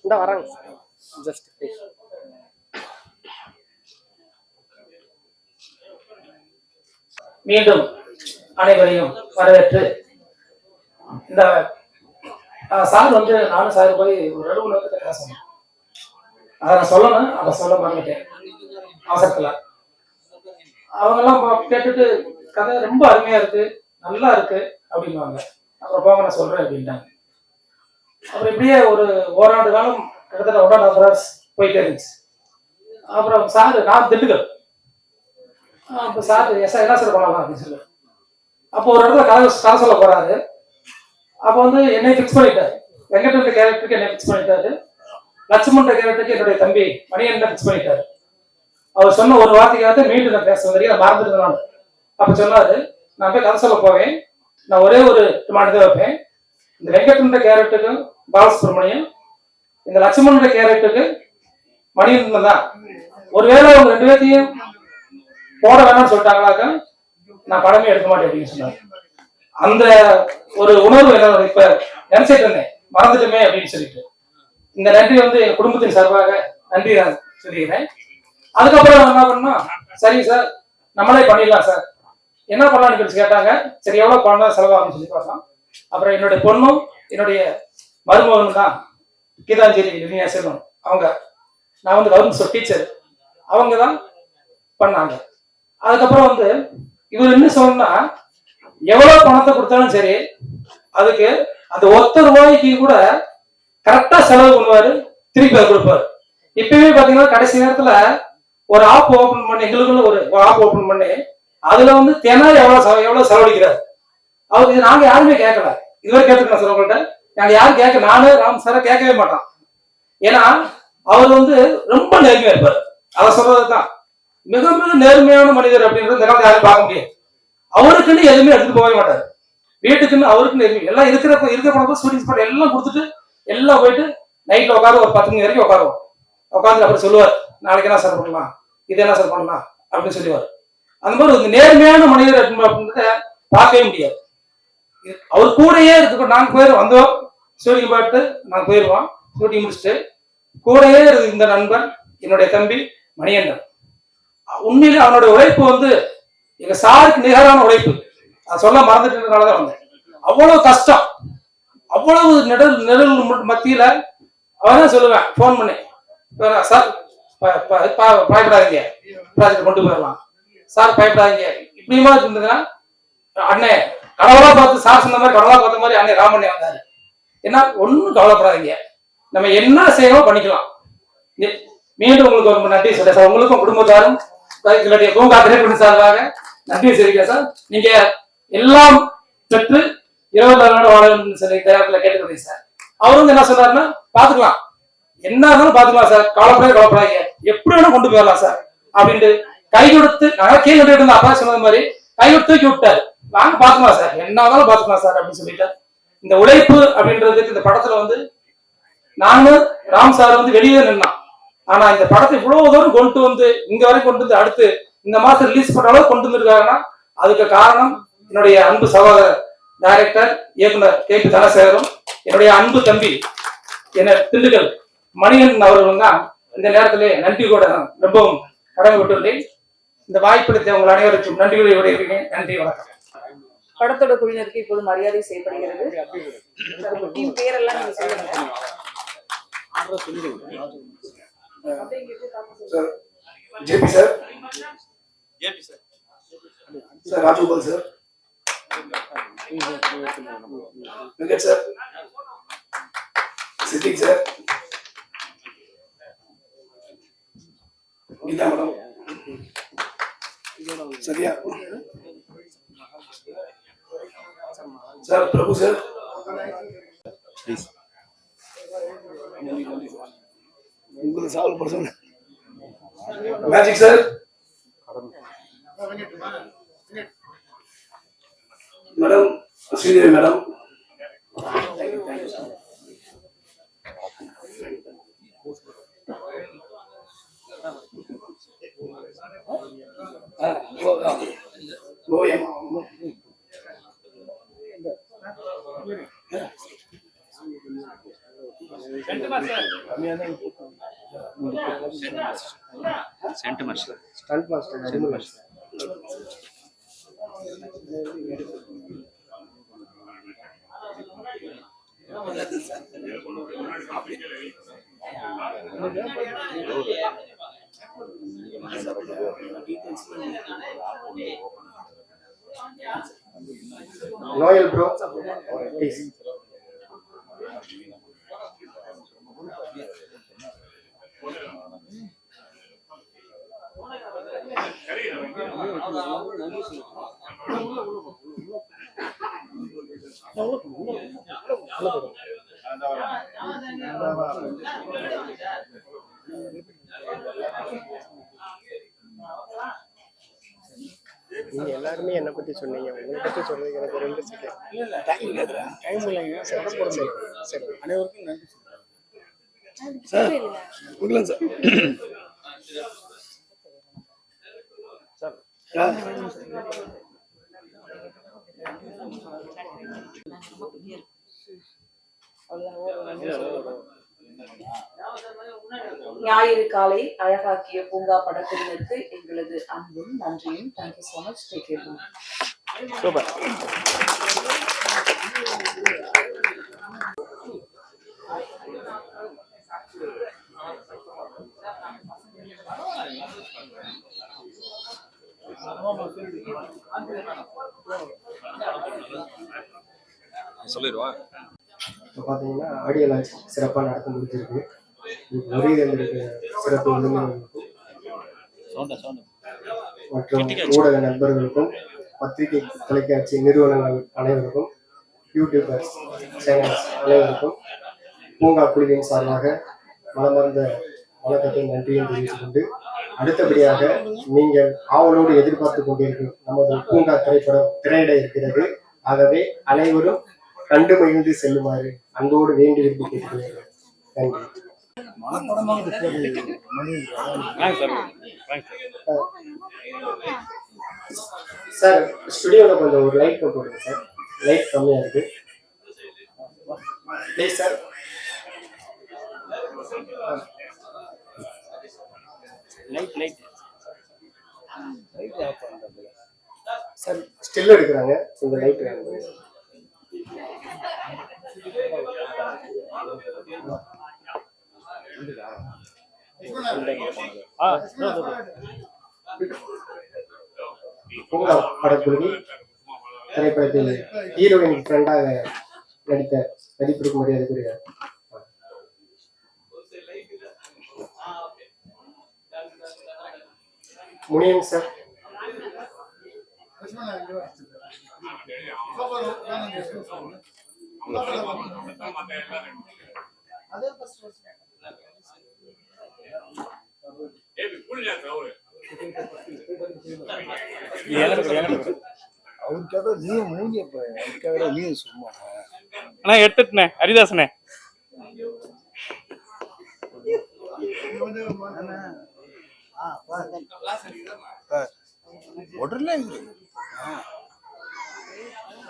இந்த வராங்க ஜஸ்ட் ப்ளீஸ். மீண்டும் அனைவரையும் வரவேற்று இந்த சார் வந்து நானும் சார் போய் ஒரு 2 மணி நேரத்துக்கு பேசணும். அதை நான் சொல்லணும், அதை சொல்ல மறந்துட்டேன் அவசரத்துல. அவங்கெல்லாம் கேட்டுட்டு கதை ரொம்ப அருமையா இருக்கு, நல்லா இருக்கு அப்படின்வாங்க. அப்புறம் போங்க நான் சொல்றேன் அப்படின்ட்டாங்க. அப்புறம் இப்படியே ஒரு ஓராண்டு காலம் கிட்டத்தட்ட 1.5 hours போயிட்டே இருந்துச்சு. அப்புறம் சார் நான் திண்டுக்கல், அப்போ சார் சார் என்ன சார் பண்ணலாம் அப்படின்னு சொல்லி அப்போ ஒரு இடத்துல கதை சொல்ல போறாரு. அப்போ வந்து என்னை ஃபிக்ஸ் பண்ணிட்டாரு, வெங்கடேஷ் கேரக்டருக்கு என்னை ஃபிக்ஸ் பண்ணிட்டாரு, லட்சுமண கேரக்டருக்கு என்னுடைய தம்பி மணியன் ஃபிக்ஸ் பண்ணிட்டாரு. அவர் சொன்ன ஒரு வார்த்தைக்காக மீண்டும் நான் பேச வரைக்கும் நான் மறந்துருந்தேன். அப்ப சொன்னாரு, நான் போய் கதை சொல்ல போவேன், நான் ஒரே ஒரு டிமாண்ட் தான் வைப்பேன், இந்த வெங்கடேஷ் கேரக்டருக்கு பாலசுப்ரமணியம், இந்த லட்சுமண கேரக்டருக்கு மணியன் தான். ஒருவேளை அவங்க 2 பேர்த்தையும் போட வேணாம்னு சொல்லிட்டாங்களாக்க நான் படமே எடுக்க மாட்டேன் அப்படின்னு சொன்னாங்க. அந்த ஒரு உணர்வு என்னோட இப்ப நினைச்சிட்டு இருந்தேன், மறந்துட்டுமே அப்படின்னு சொல்லிட்டு. இந்த நன்றி வந்து என் குடும்பத்தின் சார்பாக நன்றி நான் சொல்லிக்கிறேன். அதுக்கப்புறம் என்ன பண்ணா, சரி சார் நம்மளே பண்ணிடலாம் சார், என்ன பண்ணலாம்னு சொல்லி கேட்டாங்க. சரி எவ்வளவு பணம் செலவாகும்னு சொல்லி பார்த்தோம். அப்புறம் என்னுடைய பொண்ணும் என்னுடைய மருமகனும் தான் கீதாஞ்சலி லினியா செல்வம், அவங்க நான் வந்து கவர்மெண்ட் டீச்சர், அவங்க தான் பண்ணாங்க. அதுக்கப்புறம் வந்து இவர் என்ன சொன்னா, எவ்வளவு பணத்தை கொடுத்தாலும் சரி அதுக்கு அந்த 1 ரூபாய்க்கு கூட கரெக்டா செலவு பண்ணுவாரு, திருப்பி அதை கொடுப்பாரு. இப்பவே பாத்தீங்கன்னா கடைசி நேரத்துல ஒரு ஆப் ஓபன் பண்ணி, எங்களுக்குள்ள ஒரு ஆப் ஓபன் பண்ணி அதுல வந்து தினம் எவ்வளவு செலவழிக்கிறாரு அவருக்கு. நாங்க யாருமே கேட்கல, இதுவரை கேட்டுருக்கேன் சார் உங்கள்கிட்ட, நாங்க யாரும் கேட்க, நானு ராம் சார கேட்கவே மாட்டோம். ஏன்னா அவர் வந்து ரொம்ப நேர்மையா இருப்பாரு. அதை சொல்றதுதான் மிக மிக நேர்மையான மனிதர் அப்படின்றது இந்த காலத்தை யாரும் பார்க்க முடியாது. அவருக்குன்னு எதுவுமே எடுத்துட்டு போகவே மாட்டாரு, வீட்டுக்குன்னு அவருக்குன்னு எதுவுமே எல்லாம் இருக்கிற பணம் ஷூட்டிங் ஸ்பாட் எல்லாம் கொடுத்துட்டு எல்லாம் போயிட்டு நைட்ல உட்காந்து ஒரு 10 மணி வரைக்கும் உட்காருவோம். உட்காந்து அப்புறம் சொல்லுவார், நாளைக்கு என்ன சார் பண்ணலாம், இது என்ன சார் பண்ணலாம் அப்படின்னு சொல்லுவார். அந்த மாதிரி ஒரு நேர்மையான மனிதர் அப்படின்றத பார்க்கவே முடியாது. அவர் கூடயே இருக்கு. நாங்க போயிரு வந்தோம், ஷூட்டிங் போயிட்டு நாங்க போயிடுவோம், ஷூட்டிங் முடிச்சுட்டு கூடயே இருக்கு இந்த நண்பன் என்னுடைய தம்பி மணியண்ணன். உண்மையிலே அவனுடைய உழைப்பு வந்து எங்க சாருக்கு நிகரான உழைப்பு. அதை சொல்ல மறந்துட்டதுனாலதான் வந்தேன். அவ்வளவு கஷ்டம், அவ்வளவு நெருள் மத்தியில அவதான் சொல்லுவேன் ஃபோன் பண்ணி, சார் பயப்படாதீங்க, ப்ராஜெக்ட் கொண்டு போயிடலாம் சார், பயப்படாதீங்க. இப்படியுமா இருந்ததுன்னா அண்ணே கடவுளா பார்த்து சார் சொன்ன மாதிரி கடவுளா பார்த்த மாதிரி அண்ணே ராமண்ணே வந்தாரு. ஏன்னா ஒன்றும் கவலைப்படாதீங்க, நம்ம என்ன செய்யணும் பண்ணிக்கலாம். மீண்டும் உங்களுக்கு ஒரு நன்றி சொல்ல சார். உங்களுக்கும் குடும்பத்தாரும் பூங்கா திரைப்பட சார்பாக நன்றி சொல்லிக்கிறேன் சார். நீங்க எல்லாம் பெற்று 24 நாள் வாழணும்னு சொல்லி தயாரிப்பில் கேட்டுக்கிறீங்க சார். அவரு வந்து என்ன சொல்றாருன்னா, பாத்துக்கலாம், என்ன இருந்தாலும் பாத்துக்கலாம் சார், கவலைப்படாதீங்க, எப்படி வேணா கொண்டு போயிடலாம் சார் அப்படின்ட்டு கை கொடுத்து, நாங்க கீழே இருந்த அப்பா சொன்னது மாதிரி கை கொடுத்து தூக்கி விட்டாரு. நாங்க பாத்துக்கலாம் சார், என்ன இருந்தாலும் பாத்துக்கலாம் சார் அப்படின்னு சொல்லிட்டாரு. இந்த உழைப்பு அப்படின்றதுக்கு இந்த படத்துல வந்து நானும் ராம் சார் வந்து வெளியே நின்னான். ஆனா இந்த படத்தை இவ்வளவு தூரம் கொண்டு வந்து இங்க வரை கொண்டு வந்து அடுத்து இந்த மாசம் ரிலீஸ் பண்ண அளவு கொண்டு வந்துருக்காங்கன்னா அதுக்கு காரணம் என்னுடைய அன்பு சகோதரர் டைரக்டர் இயக்குனர் கே.பி. தனசேகரும், என்னுடைய அன்பு தம்பி என்ன திண்டுக்கல் மணிகண்டன் அவர்களும் தான். இந்த நேரத்திலே நன்றி கூட ரொம்பவும் கடமைப்பட்டுள்ளேன். இந்த வாய்ப்பளித்த உங்கள் அனைவருக்கும் நன்றிகளை விடைகிறேன். நன்றி, வணக்கம். படத்தோட குழுவினருக்கு இப்போது மரியாதை செய்யப்படுகிறது. டீம் பேரெல்லாம் நீங்க சொல்லுங்க. Sir JP sir, sir Rajagopal sir, Venkat sir, Siddique sir, Geetha madam, சரியா சார், பிரபு சார், உங்களுக்கு solve person magic sir, madam Sridevi madam, Loyal bro, please. நீங்க எல்லாருமே என்ன பத்தி சொன்னீங்க, உங்களை பத்தி சொல்றதுக்கு எனக்கு 2 செகண்ட் டைம் இல்லைங்க. சரி, அனைவருக்கும் நன்றி சார். உங்களா சார் ஞாயிறு காலை அழகாக்கிய பூங்கா படக்குழுவினருக்கு எங்களது அன்பும் நன்றியும். Thank you so much. Take care. Super. சொல்லிடுவா. இப்போ பார்த்தீங்கன்னா ஆடியோ லான்ச் சிறப்பாக நடத்த முடிஞ்சிருக்கு. வருகிறவங்களுக்கு சிறப்பு விருந்தினர்களுக்கும் மற்றும் ஊடக நண்பர்களுக்கும் பத்திரிகை தொலைக்காட்சி நிறுவனங்கள் அனைவருக்கும் யூடியூபர்ஸ் சேனல்ஸ் அனைவருக்கும் பூங்கா குழுவின் சார்பாக மனமார்ந்த வணக்கத்தை நன்றியும் தெரிவித்துக் கொண்டு, அடுத்தபடியாக நீங்கள் ஆவலோடு எதிர்பார்த்து கொண்டிருக்கும் நமது பூங்கா திரைப்படம் திரையிட இருக்கிறது. ஆகவே அனைவரும் கண்டு மகிழ்ந்து செல்லுமாறு அன்போடு வேண்டி விரும்பி கேட்கிறேன். நன்றி. சார் ஸ்டுடியோல கொஞ்சம் ஒரு லைட் போடுங்க சார், லைட் கம்மியா இருக்கு ப்ளீஸ் சார். சார் ஸ்டில் எடுக்கிறாங்க, இந்த லைட் பூங்கா படக்குழுவில் திரைப்படத்தில் ஹீரோயின் ஃப்ரெண்டாக நடித்த நடிப்பிற்கு மரியாதைக்குரிய முனியன் சார், அண்ணா எடுத்துட்டேன் ஹரிதாசனே. உடனே